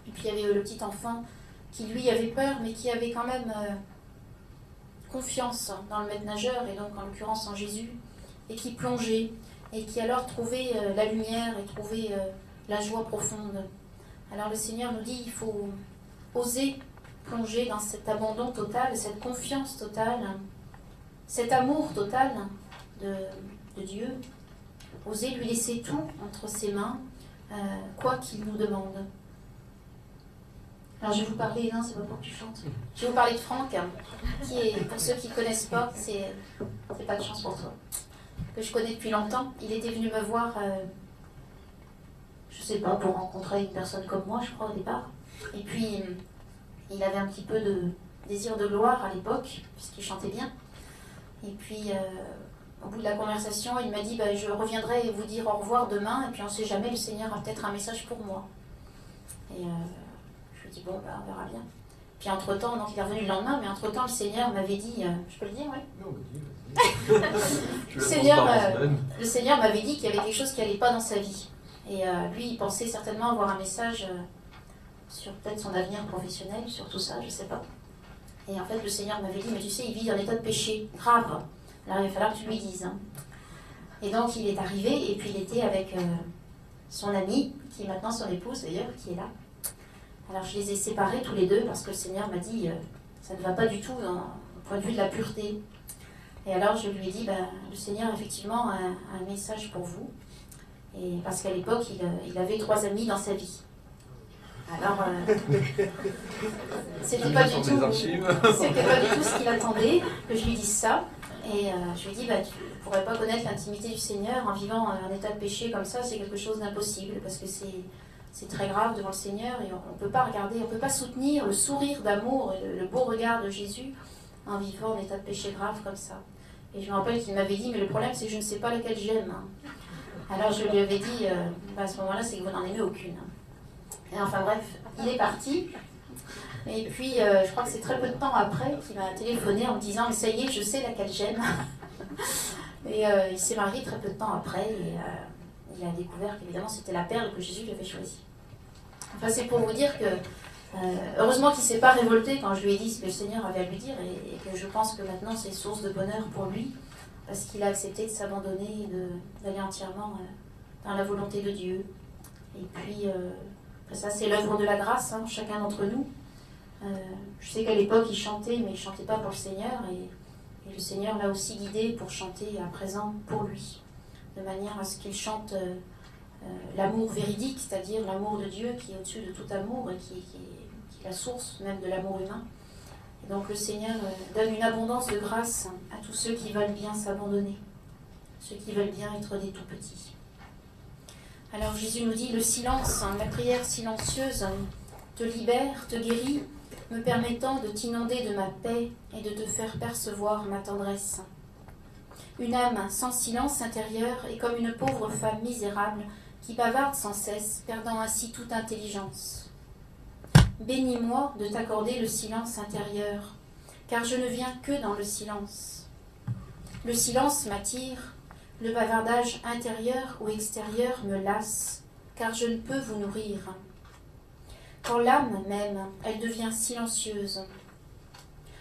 Et puis il y avait le petit enfant qui lui avait peur, mais qui avait quand même confiance dans le maître nageur, et donc en l'occurrence en Jésus, et qui plongeait, et qui alors trouvait la lumière et trouvait la joie profonde. Alors le Seigneur nous dit, il faut oser plonger dans cet abandon total, cette confiance totale, cet amour total de Dieu, oser lui laisser tout entre ses mains, quoi qu'il nous demande. Alors je vais vous parler, non c'est pas pour que tu chantes, je vais vous parler de Franck, qui est, pour ceux qui ne connaissent pas, c'est pas de chance pour toi, que je connais depuis longtemps. Il était venu me voir, je sais pas, pour rencontrer une personne comme moi, je crois au départ, et puis il avait un petit peu de désir de gloire à l'époque, puisqu'il chantait bien, et puis au bout de la conversation, il m'a dit je reviendrai vous dire au revoir demain, et puis on ne sait jamais, le Seigneur a peut-être un message pour moi. Et je lui ai dit bon, on verra bien. Puis entre-temps, donc il est revenu le lendemain, mais entre-temps, le Seigneur m'avait dit, je peux le dire, oui? Non, vas-y. Le Seigneur m'avait dit qu'il y avait quelque chose qui n'allait pas dans sa vie. Et lui, il pensait certainement avoir un message sur peut-être son avenir professionnel, sur tout ça, je ne sais pas. Et en fait, le Seigneur m'avait dit, mais tu sais, il vit en état de péché grave. Alors il va falloir que tu lui dises. Hein. Et donc il est arrivé, et puis il était avec son amie, qui est maintenant son épouse d'ailleurs, qui est là. Alors je les ai séparés tous les deux, parce que le Seigneur m'a dit, ça ne va pas du tout au point de vue de la pureté. Et alors je lui ai dit, le Seigneur effectivement a un message pour vous. Et parce qu'à l'époque, il avait 3 amis dans sa vie. Alors, c'était pas du tout ce qu'il attendait, que je lui dise ça. Et je lui ai dit, tu ne pourrais pas connaître l'intimité du Seigneur en vivant en état de péché comme ça, c'est quelque chose d'impossible, parce que c'est très grave devant le Seigneur, et on ne peut pas regarder, on ne peut pas soutenir le sourire d'amour et le beau regard de Jésus en vivant en état de péché grave comme ça. Et je me rappelle qu'il m'avait dit, mais le problème c'est que je ne sais pas laquelle j'aime. Alors je lui avais dit, à ce moment-là, c'est que vous n'en aimez aucune. Et enfin bref, il est parti. Et puis, je crois que c'est très peu de temps après qu'il m'a téléphoné en me disant « Mais ça y est, je sais laquelle j'aime. » Et il s'est marié très peu de temps après. Et il a découvert qu'évidemment, c'était la perle que Jésus lui avait choisie. Enfin, c'est pour vous dire que, heureusement qu'il ne s'est pas révolté quand je lui ai dit ce que le Seigneur avait à lui dire. Et que je pense que maintenant, c'est source de bonheur pour lui. parce qu'il a accepté de s'abandonner et d'aller entièrement dans la volonté de Dieu. Et puis, ça c'est l'œuvre de la grâce, hein, chacun d'entre nous. Je sais qu'à l'époque il chantait, mais il ne chantait pas pour le Seigneur, et le Seigneur l'a aussi guidé pour chanter à présent pour lui, de manière à ce qu'il chante l'amour véridique, c'est-à-dire l'amour de Dieu qui est au-dessus de tout amour et qui est la source même de l'amour humain. Et donc le Seigneur donne une abondance de grâce à tous ceux qui veulent bien s'abandonner, ceux qui veulent bien être des tout petits. Alors Jésus nous dit, le silence, la prière silencieuse te libère, te guérit, me permettant de t'inonder de ma paix et de te faire percevoir ma tendresse. Une âme sans silence intérieur est comme une pauvre femme misérable qui bavarde sans cesse, perdant ainsi toute intelligence. Bénis-moi de t'accorder le silence intérieur, car je ne viens que dans le silence. Le silence m'attire, le bavardage intérieur ou extérieur me lasse, car je ne peux vous nourrir. Quand l'âme m'aime, elle devient silencieuse.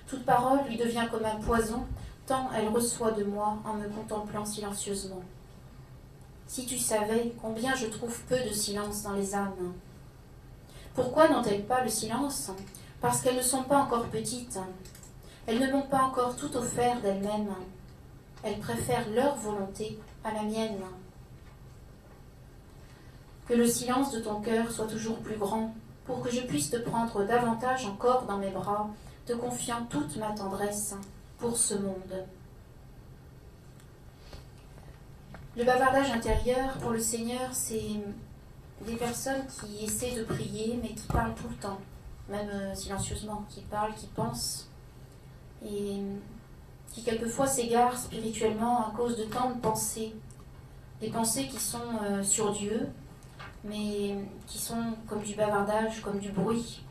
Toute parole lui devient comme un poison, tant elle reçoit de moi en me contemplant silencieusement. Si tu savais combien je trouve peu de silence dans les âmes. Pourquoi n'ont-elles pas le silence? Parce qu'elles ne sont pas encore petites. Elles ne m'ont pas encore tout offert d'elles-mêmes. Elles préfèrent leur volonté à la mienne. Que le silence de ton cœur soit toujours plus grand, pour que je puisse te prendre davantage encore dans mes bras, te confiant toute ma tendresse pour ce monde. Le bavardage intérieur pour le Seigneur, c'est des personnes qui essaient de prier, mais qui parlent tout le temps, même silencieusement, qui parlent, qui pensent, et qui quelquefois s'égarent spirituellement à cause de tant de pensées. Des pensées qui sont sur Dieu, mais qui sont comme du bavardage, comme du bruit.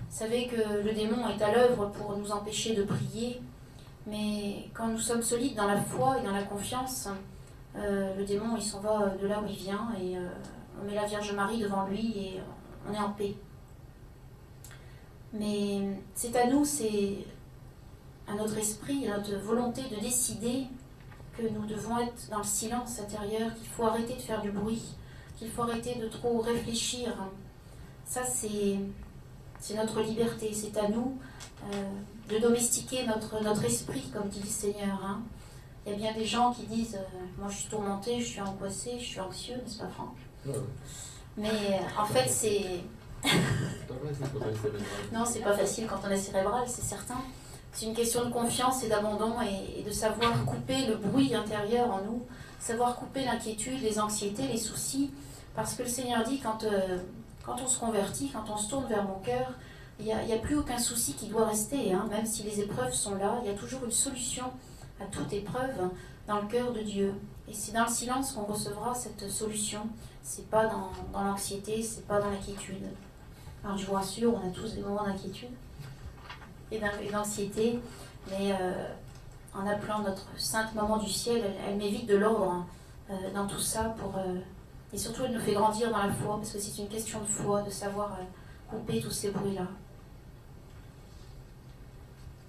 Vous savez que le démon est à l'œuvre pour nous empêcher de prier, mais quand nous sommes solides dans la foi et dans la confiance, le démon il s'en va de là où il vient et on met la Vierge Marie devant lui et on est en paix. Mais c'est à nous, c'est à notre esprit, à notre volonté de décider que nous devons être dans le silence intérieur, qu'il faut arrêter de faire du bruit, qu'il faut arrêter de trop réfléchir. Ça, c'est notre liberté. C'est à nous de domestiquer notre esprit, comme dit le Seigneur. Hein. Il y a bien des gens qui disent moi je suis tourmenté, je suis angoissé, je suis anxieux, n'est-ce pas Franck? Mais en fait, c'est... Non, c'est pas facile quand on est cérébral, c'est certain. C'est une question de confiance et d'abandon et de savoir couper le bruit intérieur en nous, savoir couper l'inquiétude, les anxiétés, les soucis, parce que le Seigneur dit quand on se convertit, quand on se tourne vers mon cœur, il n'y a plus aucun souci qui doit rester, hein, même si les épreuves sont là, il y a toujours une solution à toute épreuve dans le cœur de Dieu. Et c'est dans le silence qu'on recevra cette solution, c'est pas dans l'anxiété, c'est pas dans l'inquiétude. Alors je vous rassure, on a tous des moments d'inquiétude et d'anxiété, mais en appelant notre sainte maman du ciel, elle met vite de l'ordre dans tout ça et surtout elle nous fait grandir dans la foi, parce que c'est une question de foi, de savoir couper tous ces bruits-là.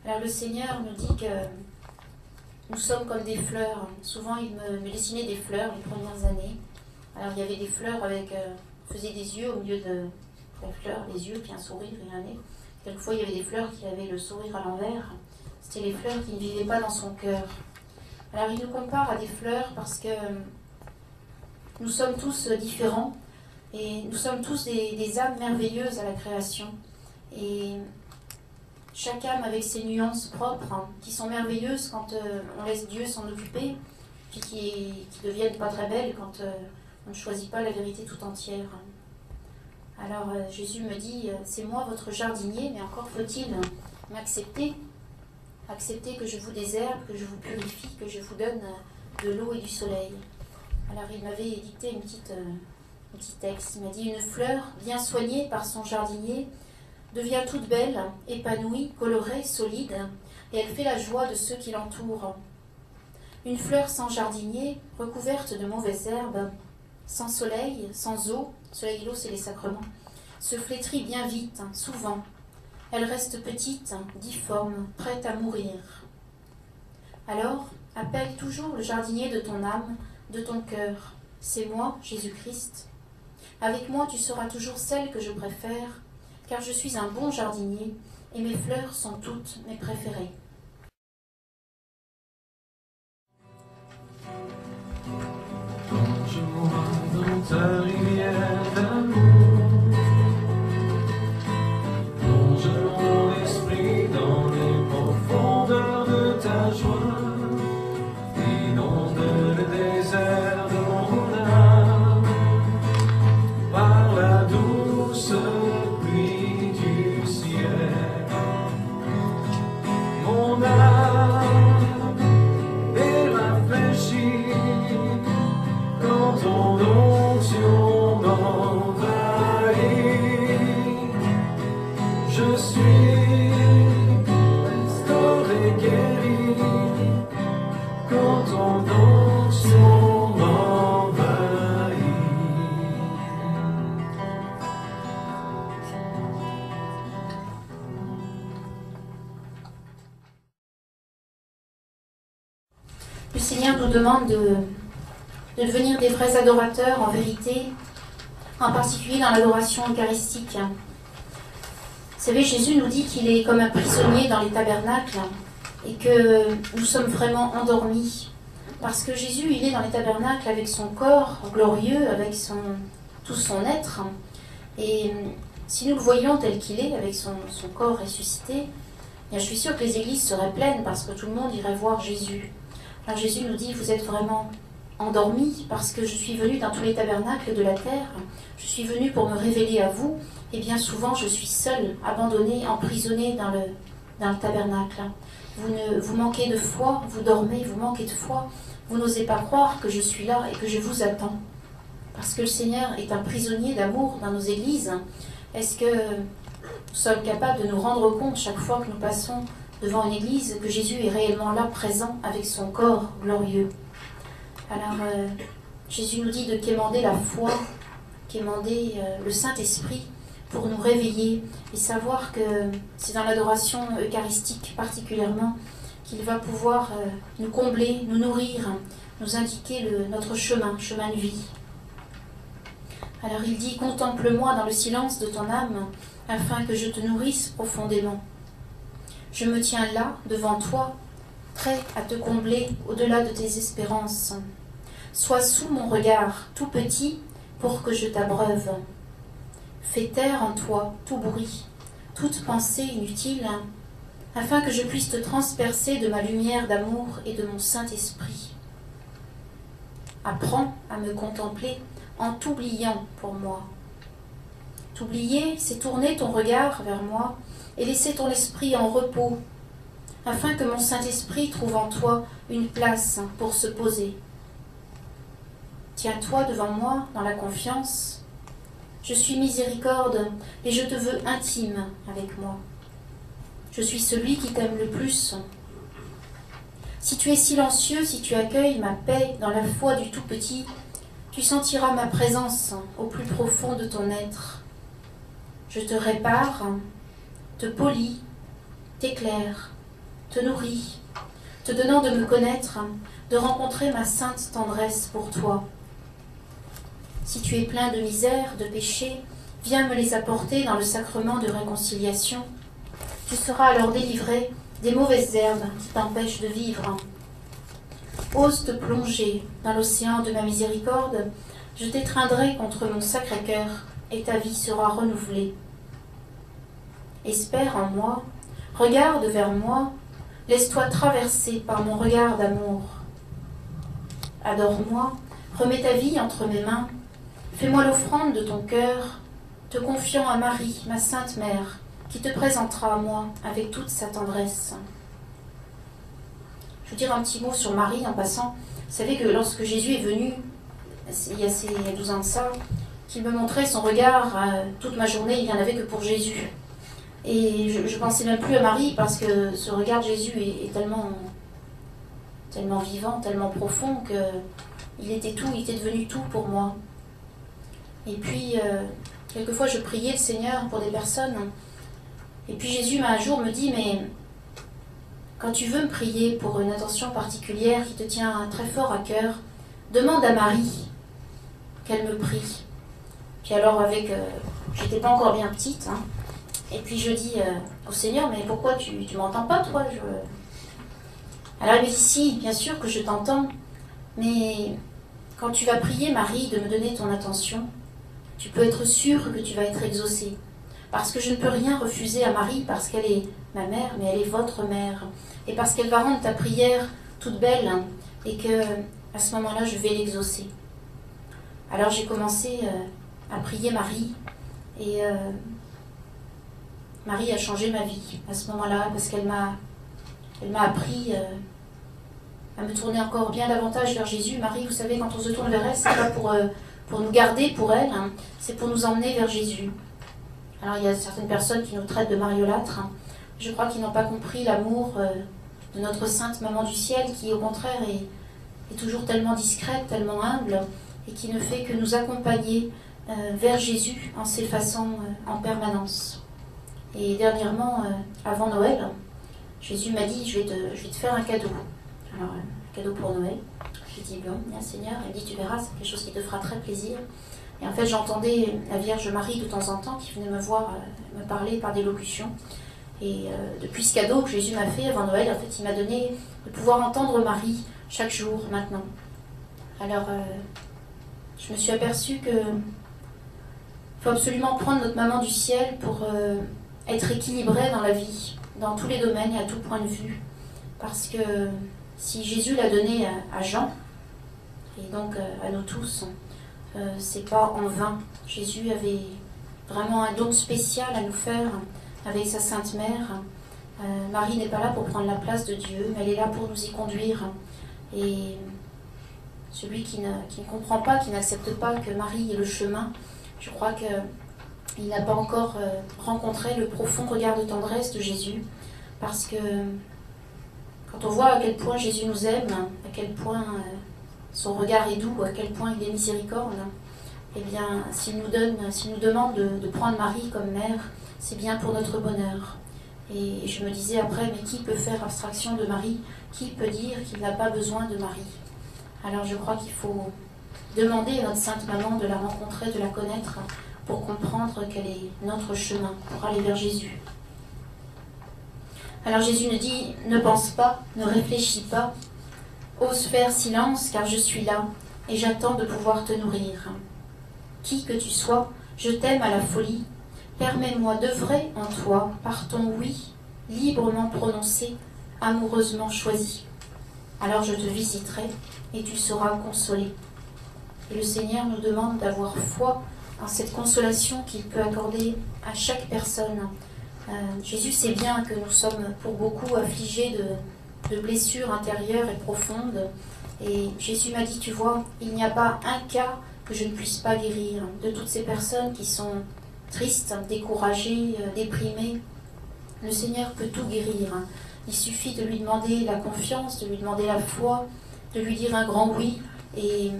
Alors le Seigneur nous dit que nous sommes comme des fleurs. Souvent il me dessinait des fleurs les premières années. Alors il y avait des fleurs faisait des yeux au milieu de la fleur, des yeux, puis un sourire et un nez. Quelquefois, il y avait des fleurs qui avaient le sourire à l'envers. C'était les fleurs qui ne vivaient pas dans son cœur. Alors, il nous compare à des fleurs parce que nous sommes tous différents et nous sommes tous des âmes merveilleuses à la création. Et chaque âme avec ses nuances propres, hein, qui sont merveilleuses quand on laisse Dieu s'en occuper, puis qui deviennent pas très belles quand on ne choisit pas la vérité tout entière. Alors Jésus me dit, c'est moi votre jardinier, mais encore faut-il m'accepter, accepter que je vous désherbe, que je vous purifie, que je vous donne de l'eau et du soleil. Alors il m'avait dicté un petit texte, il m'a dit, une fleur bien soignée par son jardinier devient toute belle, épanouie, colorée, solide, et elle fait la joie de ceux qui l'entourent. Une fleur sans jardinier, recouverte de mauvaises herbes, sans soleil, sans eau, soleil et l'eau c'est les sacrements, se flétrit bien vite, souvent. Elle reste petite, difforme, prête à mourir. Alors, Appelle toujours le jardinier de ton âme, de ton cœur. C'est moi, Jésus-Christ. Avec moi, tu seras toujours celle que je préfère, car je suis un bon jardinier et mes fleurs sont toutes mes préférées. Plonge-moi dans ta rivière d'amour. Plonge mon esprit dans les profondeurs de ta joie. Inonde le désert de mon âme par la douce pluie du ciel. Mon âme est rafraîchie quand ton onction m'envahit. Je suis restauré, guéri quand ton onction m'envahit. Le Seigneur nous demande de devenir des vrais adorateurs en vérité, en particulier dans l'adoration eucharistique. Vous savez, Jésus nous dit qu'il est comme un prisonnier dans les tabernacles et que nous sommes vraiment endormis. Parce que Jésus, il est dans les tabernacles avec son corps glorieux, avec tout son être. Et si nous le voyions tel qu'il est, avec son corps ressuscité, bien, je suis sûre que les églises seraient pleines parce que tout le monde irait voir Jésus. Alors Jésus nous dit, vous êtes vraiment endormis parce que je suis venu dans tous les tabernacles de la terre. Je suis venu pour me révéler à vous. Et bien souvent, je suis seul, abandonné, emprisonné dans le tabernacle. Vous manquez de foi, vous dormez, vous manquez de foi. Vous n'osez pas croire que je suis là et que je vous attends. Parce que le Seigneur est un prisonnier d'amour dans nos églises. Est-ce que nous sommes capables de nous rendre compte chaque fois que nous passons devant une église que Jésus est réellement là, présent, avec son corps glorieux? Alors, Jésus nous dit de quémander la foi, quémander le Saint-Esprit pour nous réveiller et savoir que c'est dans l'adoration eucharistique particulièrement qu'il va pouvoir nous combler, nous nourrir, nous indiquer notre chemin de vie. Alors il dit, contemple-moi dans le silence de ton âme, afin que je te nourrisse profondément. Je me tiens là, devant toi, prêt à te combler au-delà de tes espérances. Sois sous mon regard, tout petit, pour que je t'abreuve. Fais taire en toi tout bruit, toute pensée inutile, afin que je puisse te transpercer de ma lumière d'amour et de mon Saint-Esprit. Apprends à me contempler en t'oubliant pour moi. T'oublier, c'est tourner ton regard vers moi et laisser ton esprit en repos, afin que mon Saint-Esprit trouve en toi une place pour se poser. Tiens-toi devant moi dans la confiance. Je suis miséricorde et je te veux intime avec moi. Je suis celui qui t'aime le plus. Si tu es silencieux, si tu accueilles ma paix dans la foi du tout petit, tu sentiras ma présence au plus profond de ton être. Je te répare, te polis, t'éclaire, te nourris, te donnant de me connaître, de rencontrer ma sainte tendresse pour toi. Si tu es plein de misère, de péché, viens me les apporter dans le sacrement de réconciliation. Tu seras alors délivré des mauvaises herbes qui t'empêchent de vivre. Ose te plonger dans l'océan de ma miséricorde, je t'étreindrai contre mon Sacré-Cœur et ta vie sera renouvelée. Espère en moi, regarde vers moi, laisse-toi traverser par mon regard d'amour. Adore-moi, remets ta vie entre mes mains, fais-moi l'offrande de ton cœur, te confiant à Marie, ma Sainte Mère, qui te présentera à moi avec toute sa tendresse. Je veux dire un petit mot sur Marie en passant. Vous savez que lorsque Jésus est venu, il y a 12 ans de ça, qu'il me montrait son regard, toute ma journée, il n'y en avait que pour Jésus. Et je ne pensais même plus à Marie parce que ce regard de Jésus est tellement vivant, tellement profond qu'il était tout, il était devenu tout pour moi. Et puis, quelquefois, je priais le Seigneur pour des personnes. Et puis Jésus, un jour, me dit, mais quand tu veux me prier pour une intention particulière qui te tient très fort à cœur, demande à Marie qu'elle me prie. Puis alors j'étais pas encore bien petite, hein, et puis je dis au Seigneur, mais pourquoi tu m'entends pas toi Alors elle me dit, si, bien sûr que je t'entends, mais quand tu vas prier Marie de me donner ton attention, tu peux être sûr que tu vas être exaucé. Parce que je ne peux rien refuser à Marie, parce qu'elle est ma mère, mais elle est votre mère. Et parce qu'elle va rendre ta prière toute belle, hein, et que à ce moment-là, je vais l'exaucer. Alors j'ai commencé à prier Marie, et Marie a changé ma vie à ce moment-là, parce qu'elle m'a appris à me tourner encore bien davantage vers Jésus. Marie, vous savez, quand on se tourne vers elle, c'est pas pour nous garder pour elle, hein, c'est pour nous emmener vers Jésus. Alors il y a certaines personnes qui nous traitent de mariolâtres. Hein. Je crois qu'ils n'ont pas compris l'amour de notre sainte maman du ciel, qui au contraire est toujours tellement discrète, tellement humble, et qui ne fait que nous accompagner vers Jésus en s'effaçant en permanence. Et dernièrement, avant Noël, Jésus m'a dit, je vais te faire un cadeau. Alors, un cadeau pour Noël. J'ai dit, bon, bien Seigneur. Il me dit, tu verras, c'est quelque chose qui te fera très plaisir. Et en fait, j'entendais la Vierge Marie de temps en temps qui venait me voir, me parler par des locutions. Et depuis ce cadeau que Jésus m'a fait avant Noël, en fait, il m'a donné de pouvoir entendre Marie chaque jour maintenant. Alors, je me suis aperçue que faut absolument prendre notre maman du ciel pour être équilibré dans la vie, dans tous les domaines et à tout point de vue. Parce que si Jésus l'a donné à Jean, et donc à nous tous, c'est pas en vain. Jésus avait vraiment un don spécial à nous faire avec sa Sainte Mère. Marie n'est pas là pour prendre la place de Dieu, mais elle est là pour nous y conduire. Et celui qui ne comprend pas, qui n'accepte pas que Marie est le chemin, je crois qu'il n'a pas encore rencontré le profond regard de tendresse de Jésus. Parce que quand on voit à quel point Jésus nous aime, à quel point son regard est doux, à quel point il est miséricorde, eh bien, s'il nous demande de prendre Marie comme mère, c'est bien pour notre bonheur. Et je me disais après, mais qui peut faire abstraction de Marie? Qui peut dire qu'il n'a pas besoin de Marie? Alors je crois qu'il faut demander à notre Sainte Maman de la rencontrer, de la connaître, pour comprendre quel est notre chemin, pour aller vers Jésus. Alors Jésus nous dit, ne pense pas, ne réfléchis pas, ose faire silence car je suis là et j'attends de pouvoir te nourrir. Qui que tu sois, je t'aime à la folie, permets-moi d'œuvrer en toi par ton oui, librement prononcé, amoureusement choisi. Alors je te visiterai et tu seras consolé. Et le Seigneur nous demande d'avoir foi en cette consolation qu'il peut accorder à chaque personne. Jésus sait bien que nous sommes pour beaucoup affligés de blessures intérieures et profondes. Et Jésus m'a dit, tu vois, il n'y a pas un cas que je ne puisse pas guérir. De toutes ces personnes qui sont tristes, découragées, déprimées, le Seigneur peut tout guérir. Il suffit de lui demander la confiance, de lui demander la foi, de lui dire un grand oui et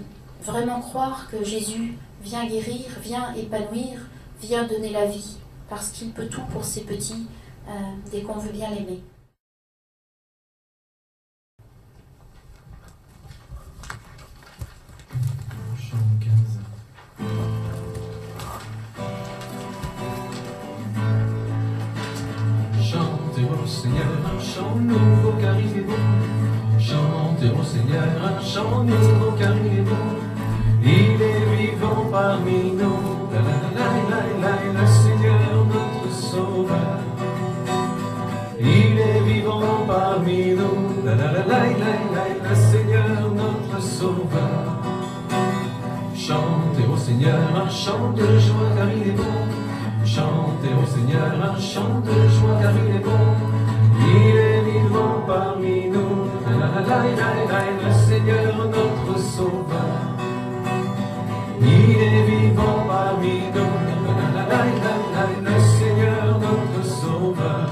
vraiment croire que Jésus vient guérir, vient épanouir, vient donner la vie. Parce qu'il peut tout pour ses petits, dès qu'on veut bien l'aimer. Chant 15. Chantez au Seigneur un chant nouveau car il est beau. Chantez au Seigneur un chant nouveau car il est beau. Il est vivant parmi nous. La la la la la la, le Seigneur notre Sauveur. Il est vivant parmi nous. La la la la la la, le Seigneur notre Sauveur. Chantez au Seigneur un chant de joie car il est bon. Chantez au Seigneur un chant de joie car il est bon. Il est vivant parmi nous. La la la la la, le Seigneur notre Sauveur. Il est vivant parmi nous. La la la la la, le Seigneur notre Sauveur.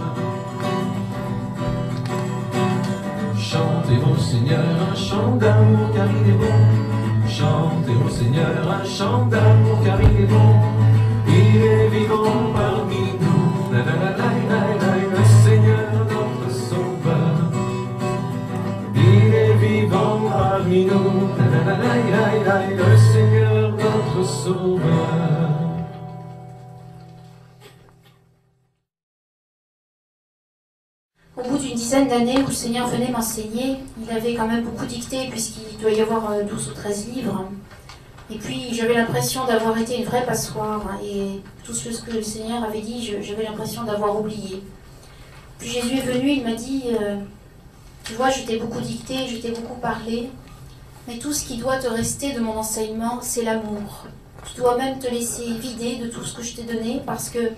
Chantez au Seigneur un chant d'amour car il est bon. Chantez au Seigneur un chant d'amour car il est bon. Il est vivant parmi nous. La la la la la la, le Seigneur notre Sauveur. dizaine d'années où le Seigneur venait m'enseigner. Il avait quand même beaucoup dicté, puisqu'il doit y avoir 12 ou 13 livres. Et puis j'avais l'impression d'avoir été une vraie passoire. Et tout ce que le Seigneur avait dit, j'avais l'impression d'avoir oublié. Puis Jésus est venu, il m'a dit, tu vois, je t'ai beaucoup dicté, je t'ai beaucoup parlé, mais tout ce qui doit te rester de mon enseignement, c'est l'amour. Tu dois même te laisser vider de tout ce que je t'ai donné, parce que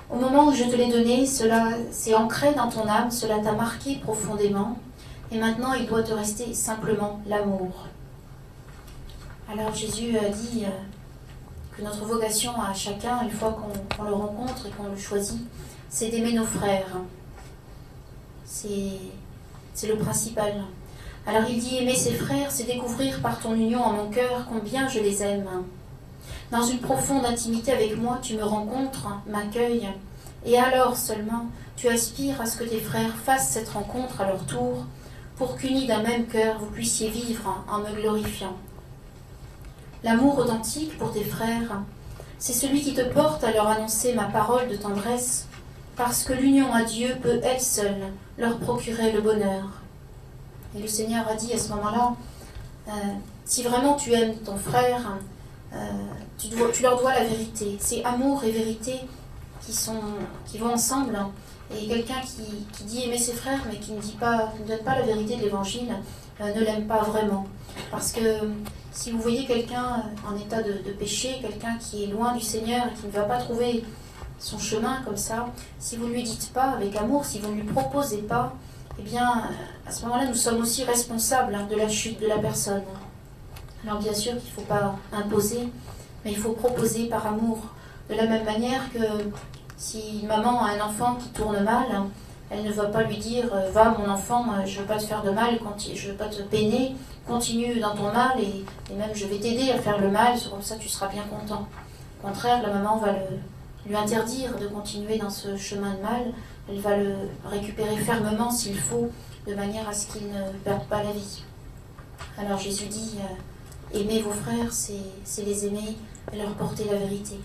au moment où je te l'ai donné, cela s'est ancré dans ton âme, cela t'a marqué profondément, et maintenant il doit te rester simplement l'amour. Alors Jésus a dit que notre vocation à chacun, une fois qu'on le rencontre et qu'on le choisit, c'est d'aimer nos frères. C'est le principal. Alors il dit aimer ses frères, c'est découvrir par ton union en mon cœur combien je les aime. Dans une profonde intimité avec moi, tu me rencontres, m'accueilles, et alors seulement tu aspires à ce que tes frères fassent cette rencontre à leur tour, pour qu'unis d'un même cœur, vous puissiez vivre en me glorifiant. L'amour authentique pour tes frères, c'est celui qui te porte à leur annoncer ma parole de tendresse, parce que l'union à Dieu peut, elle seule, leur procurer le bonheur. Et le Seigneur a dit à ce moment-là, si vraiment tu aimes ton frère, tu leur dois la vérité. C'est amour et vérité qui vont ensemble. Et quelqu'un qui dit aimer ses frères, mais qui ne donne pas la vérité de l'Évangile, ne l'aime pas vraiment. Parce que si vous voyez quelqu'un en état de péché, quelqu'un qui est loin du Seigneur et qui ne va pas trouver son chemin comme ça, si vous ne lui dites pas avec amour, si vous ne lui proposez pas, eh bien, à ce moment-là, nous sommes aussi responsables de la chute de la personne. Alors bien sûr qu'il ne faut pas imposer, mais il faut proposer par amour. De la même manière que si maman a un enfant qui tourne mal, elle ne va pas lui dire « Va mon enfant, je ne veux pas te faire de mal, je ne veux pas te peiner, continue dans ton mal et même je vais t'aider à faire le mal, comme ça tu seras bien content. » Au contraire, la maman va lui interdire de continuer dans ce chemin de mal, elle va le récupérer fermement s'il faut, de manière à ce qu'il ne perde pas la vie. Alors Jésus dit aimer vos frères, c'est les aimer et leur porter la vérité.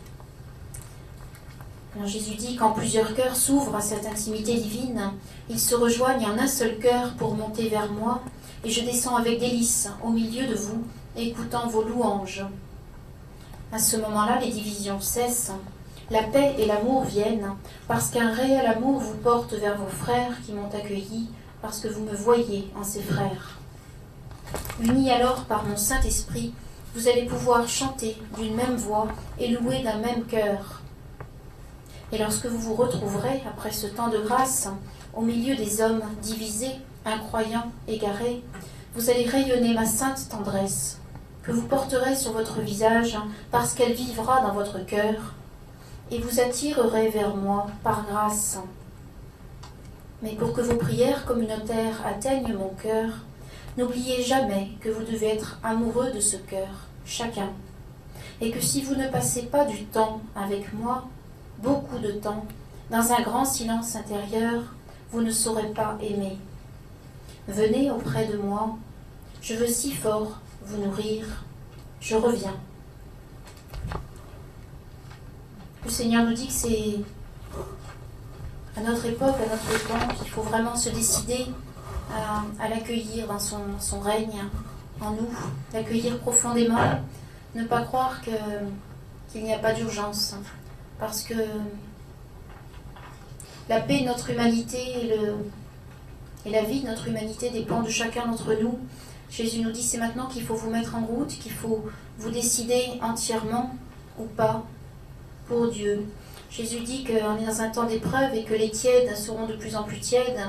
Alors Jésus dit quand plusieurs cœurs s'ouvrent à cette intimité divine, ils se rejoignent en un seul cœur pour monter vers moi, et je descends avec délice au milieu de vous, écoutant vos louanges. À ce moment-là, les divisions cessent. La paix et l'amour viennent, parce qu'un réel amour vous porte vers vos frères qui m'ont accueilli, parce que vous me voyez en ces frères. Unis alors par mon Saint-Esprit, vous allez pouvoir chanter d'une même voix et louer d'un même cœur. Et lorsque vous vous retrouverez, après ce temps de grâce, au milieu des hommes divisés, incroyants, égarés, vous allez rayonner ma sainte tendresse, que vous porterez sur votre visage, parce qu'elle vivra dans votre cœur, et vous attirerez vers moi par grâce. Mais pour que vos prières communautaires atteignent mon cœur, n'oubliez jamais que vous devez être amoureux de ce cœur, chacun, et que si vous ne passez pas du temps avec moi, beaucoup de temps, dans un grand silence intérieur, vous ne saurez pas aimer. Venez auprès de moi, je veux si fort vous nourrir, je reviens. Le Seigneur nous dit que c'est à notre époque, à notre temps, qu'il faut vraiment se décider à l'accueillir dans son règne en nous, l'accueillir profondément, ne pas croire qu'il n'y a pas d'urgence, parce que la paix de notre humanité et la vie de notre humanité dépend de chacun d'entre nous. Jésus nous dit c'est maintenant qu'il faut vous mettre en route, qu'il faut vous décider entièrement ou pas pour Dieu. Jésus dit qu'on est dans un temps d'épreuve et que les tièdes seront de plus en plus tièdes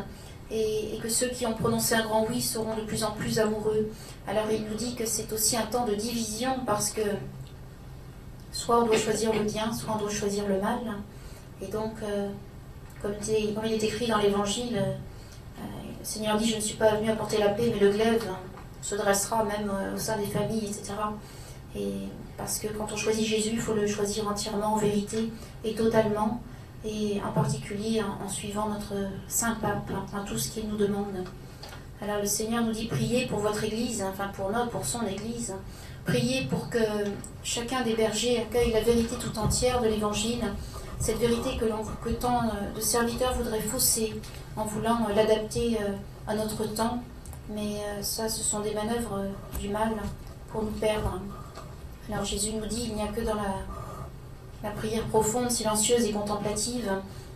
et que ceux qui ont prononcé un grand oui seront de plus en plus amoureux. Alors il nous dit que c'est aussi un temps de division parce que soit on doit choisir le bien, soit on doit choisir le mal. Et donc, comme il est écrit dans l'Évangile, le Seigneur dit « Je ne suis pas venu apporter la paix, mais le glaive se dressera même au sein des familles, etc. » Et parce que quand on choisit Jésus, il faut le choisir entièrement, en vérité et totalement, et en particulier en suivant notre Saint Pape, dans tout ce qu'il nous demande. Alors le Seigneur nous dit priez pour votre Église, enfin pour son Église, priez pour que chacun des bergers accueille la vérité tout entière de l'Évangile, cette vérité que tant de serviteurs voudraient fausser en voulant l'adapter à notre temps. Mais ça, ce sont des manœuvres du mal pour nous perdre. Alors Jésus nous dit, il n'y a que dans la prière profonde, silencieuse et contemplative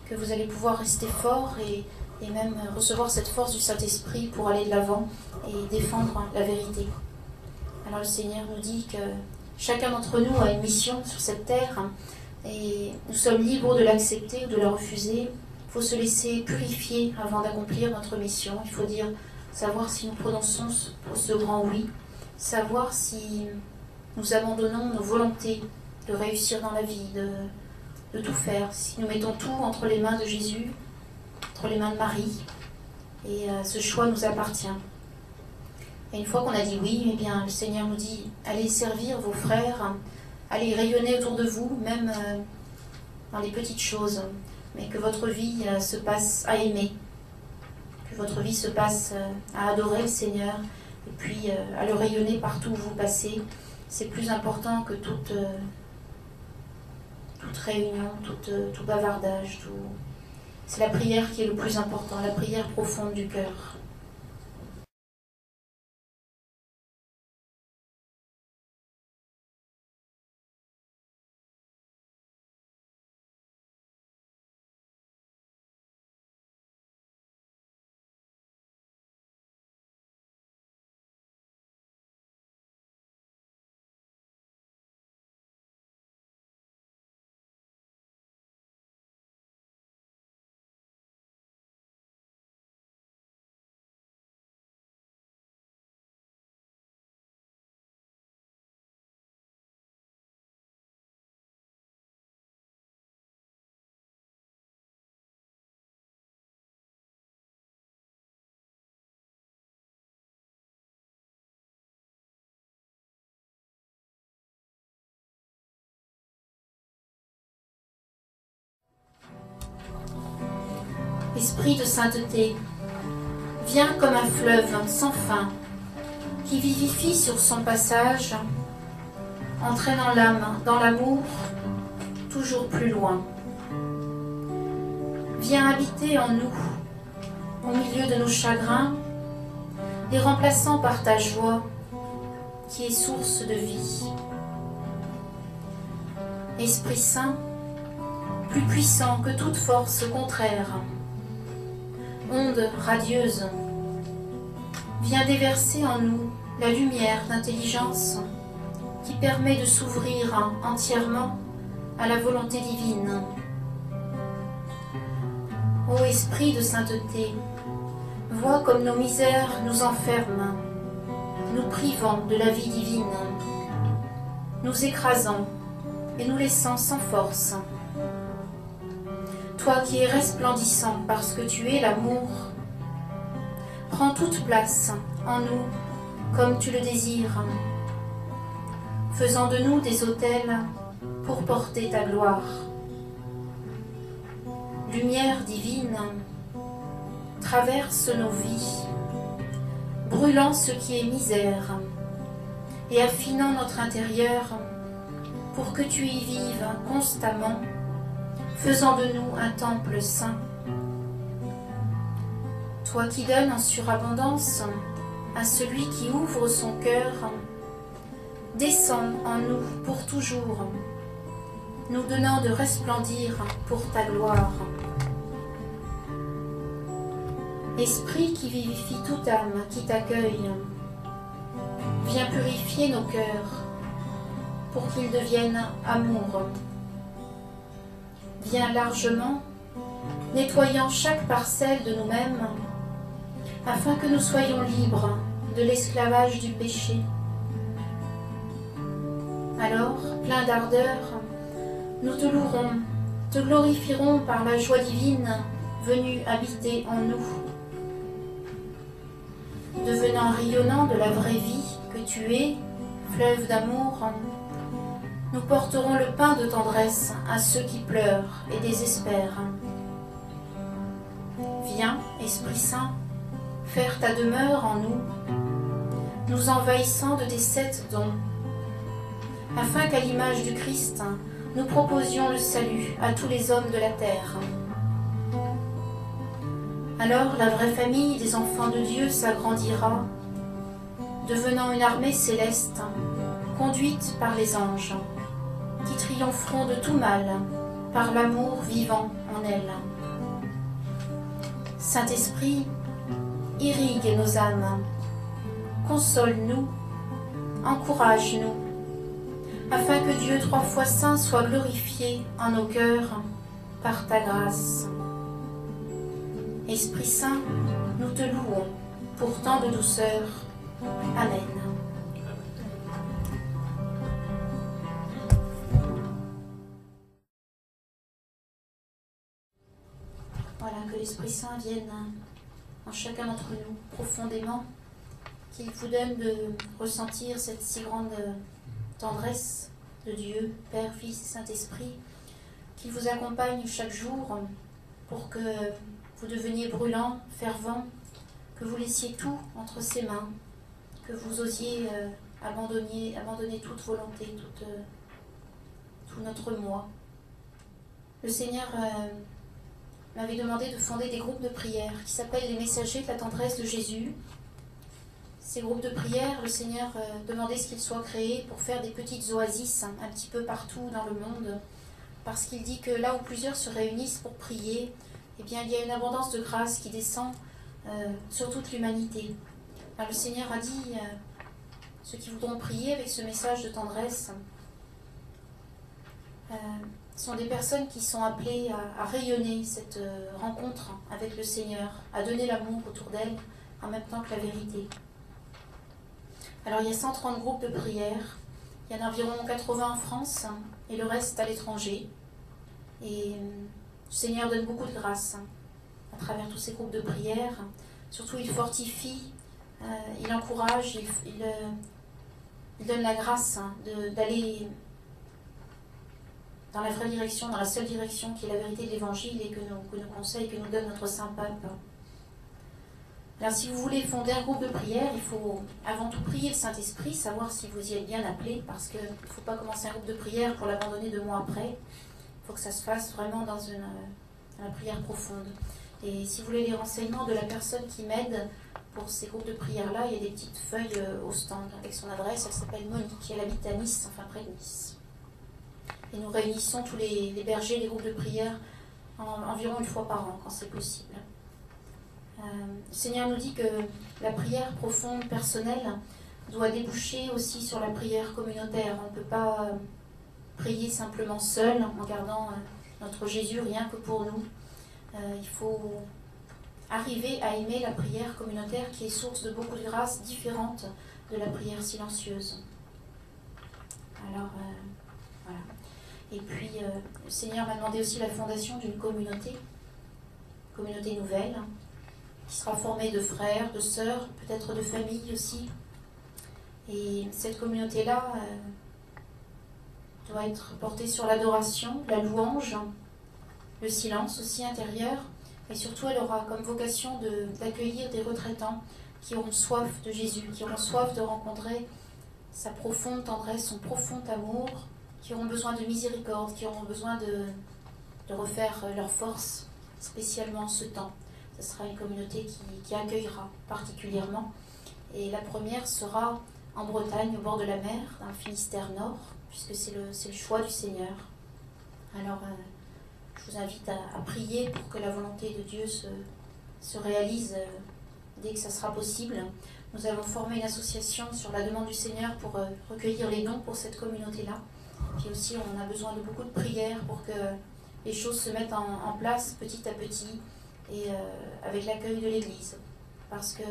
que vous allez pouvoir rester fort et même recevoir cette force du Saint-Esprit pour aller de l'avant et défendre la vérité. Alors le Seigneur nous dit que chacun d'entre nous a une mission sur cette terre et nous sommes libres de l'accepter ou de la refuser. Il faut se laisser purifier avant d'accomplir notre mission. Il faut savoir si nous prononçons ce grand oui, savoir si nous abandonnons nos volontés de réussir dans la vie, de tout faire, si nous mettons tout entre les mains de Jésus, entre les mains de Marie, et ce choix nous appartient. Et une fois qu'on a dit oui, eh bien, le Seigneur nous dit, allez servir vos frères, allez rayonner autour de vous, même dans les petites choses, mais que votre vie se passe à aimer, que votre vie se passe à adorer le Seigneur, et puis à le rayonner partout où vous passez. C'est plus important que toute réunion, tout bavardage. C'est la prière qui est le plus important, la prière profonde du cœur. Esprit de sainteté, viens comme un fleuve sans fin, qui vivifie sur son passage, entraînant l'âme dans l'amour, toujours plus loin. Viens habiter en nous, au milieu de nos chagrins, les remplaçant par ta joie, qui est source de vie. Esprit Saint, plus puissant que toute force contraire, onde radieuse, viens déverser en nous la lumière d'intelligence qui permet de s'ouvrir entièrement à la volonté divine. Ô Esprit de sainteté, vois comme nos misères nous enferment, nous privant de la vie divine, nous écrasant et nous laissant sans force. Toi qui es resplendissant parce que tu es l'amour, prends toute place en nous comme tu le désires, faisant de nous des autels pour porter ta gloire. Lumière divine, traverse nos vies, brûlant ce qui est misère et affinant notre intérieur pour que tu y vives constamment, faisant de nous un temple saint. Toi qui donnes en surabondance à celui qui ouvre son cœur, descends en nous pour toujours, nous donnant de resplendir pour ta gloire. Esprit qui vivifie toute âme qui t'accueille, viens purifier nos cœurs pour qu'ils deviennent amour. Viens largement, nettoyant chaque parcelle de nous-mêmes, afin que nous soyons libres de l'esclavage du péché. Alors, pleins d'ardeur, nous te louerons, te glorifierons par la joie divine venue habiter en nous. Devenant rayonnant de la vraie vie que tu es, fleuve d'amour, nous porterons le pain de tendresse à ceux qui pleurent et désespèrent. Viens, Esprit Saint, faire ta demeure en nous, nous envahissant de tes 7 dons, afin qu'à l'image du Christ, nous proposions le salut à tous les hommes de la terre. Alors la vraie famille des enfants de Dieu s'agrandira, devenant une armée céleste, conduite par les anges, qui triompheront de tout mal par l'amour vivant en elle. Saint-Esprit, irrigue nos âmes, console-nous, encourage-nous, afin que Dieu 3 fois saint soit glorifié en nos cœurs par ta grâce. Esprit Saint, nous te louons pour tant de douceur. Amen. Voilà, que l'Esprit Saint vienne en chacun d'entre nous profondément, qu'il vous donne de ressentir cette si grande tendresse de Dieu, Père, Fils et Saint-Esprit, qu'il vous accompagne chaque jour pour que vous deveniez brûlant, fervent, que vous laissiez tout entre ses mains, que vous osiez abandonner toute volonté, tout notre moi. Le Seigneur m'avait demandé de fonder des groupes de prière qui s'appellent les messagers de la tendresse de Jésus. Ces groupes de prière, le Seigneur demandait ce qu'ils soient créés pour faire des petites oasis un petit peu partout dans le monde, parce qu'il dit que là où plusieurs se réunissent pour prier, eh bien, il y a une abondance de grâce qui descend sur toute l'humanité. Alors, le Seigneur a dit, ceux qui voudront prier avec ce message de tendresse sont des personnes qui sont appelées à rayonner cette rencontre avec le Seigneur, à donner l'amour autour d'elles en même temps que la vérité. Alors, il y a 130 groupes de prière, il y en a environ 80 en France et le reste à l'étranger. Et le Seigneur donne beaucoup de grâce à travers tous ces groupes de prière. Surtout, il fortifie, il encourage, il donne la grâce d'aller dans la vraie direction, dans la seule direction qui est la vérité de l'Évangile et que nous conseille, que nous donne notre Saint Pape. Alors, si vous voulez fonder un groupe de prière, il faut avant tout prier le Saint-Esprit, savoir si vous y êtes bien appelé, parce qu'il ne faut pas commencer un groupe de prière pour l'abandonner 2 mois après. Il faut que ça se fasse vraiment dans la prière profonde. Et si vous voulez les renseignements de la personne qui m'aide pour ces groupes de prière-là, il y a des petites feuilles au stand avec son adresse. Elle s'appelle Monique, elle habite à Nice, enfin près de Nice. Et nous réunissons tous les bergers, les groupes de prière, environ 1 fois par an, quand c'est possible. Le Seigneur nous dit que la prière profonde, personnelle, doit déboucher aussi sur la prière communautaire. On ne peut pas prier simplement seul, en gardant notre Jésus rien que pour nous. Il faut arriver à aimer la prière communautaire qui est source de beaucoup de grâces différentes de la prière silencieuse. Alors, voilà. Et puis, le Seigneur m'a demandé aussi la fondation d'une communauté nouvelle, qui sera formée de frères, de sœurs, peut-être de familles aussi. Et cette communauté-là doit être portée sur l'adoration, la louange, le silence aussi intérieur. Et surtout, elle aura comme vocation d'accueillir des retraitants qui auront soif de Jésus, qui auront soif de rencontrer sa profonde tendresse, son profond amour, qui auront besoin de miséricorde, qui auront besoin de refaire leur force, spécialement en ce temps. Ce sera une communauté qui accueillera particulièrement. Et la première sera en Bretagne, au bord de la mer, dans le Finistère Nord, puisque c'est le choix du Seigneur. Alors, je vous invite à prier pour que la volonté de Dieu se réalise dès que ça sera possible. Nous avons formé une association sur la demande du Seigneur pour recueillir les dons pour cette communauté-là. Puis aussi, on a besoin de beaucoup de prières pour que les choses se mettent en place petit à petit et avec l'accueil de l'Église. Parce que,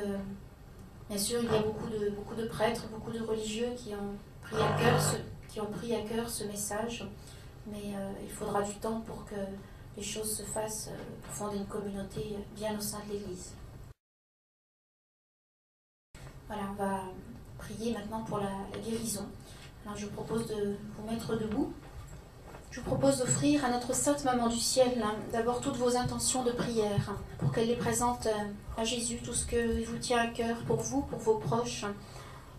bien sûr, il y a beaucoup de prêtres, beaucoup de religieux qui ont pris à cœur ce message, mais il faudra du temps pour que les choses se fassent pour fonder une communauté bien au sein de l'Église. Voilà, on va prier maintenant pour la guérison. Alors, je vous propose de vous mettre debout. Je vous propose d'offrir à notre Sainte Maman du Ciel d'abord toutes vos intentions de prière pour qu'elle les présente à Jésus, tout ce que vous tient à cœur pour vous, pour vos proches,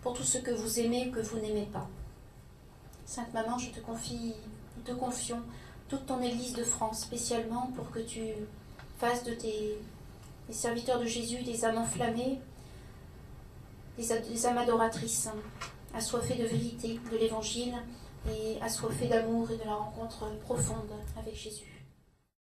pour tout ce que vous aimez ou que vous n'aimez pas. Sainte Maman, je te confie te confions toute ton Église de France, spécialement pour que tu fasses de des serviteurs de Jésus des âmes enflammées, des âmes adoratrices, assoiffées de vérité, de l'Évangile, et assoiffées d'amour et de la rencontre profonde avec Jésus.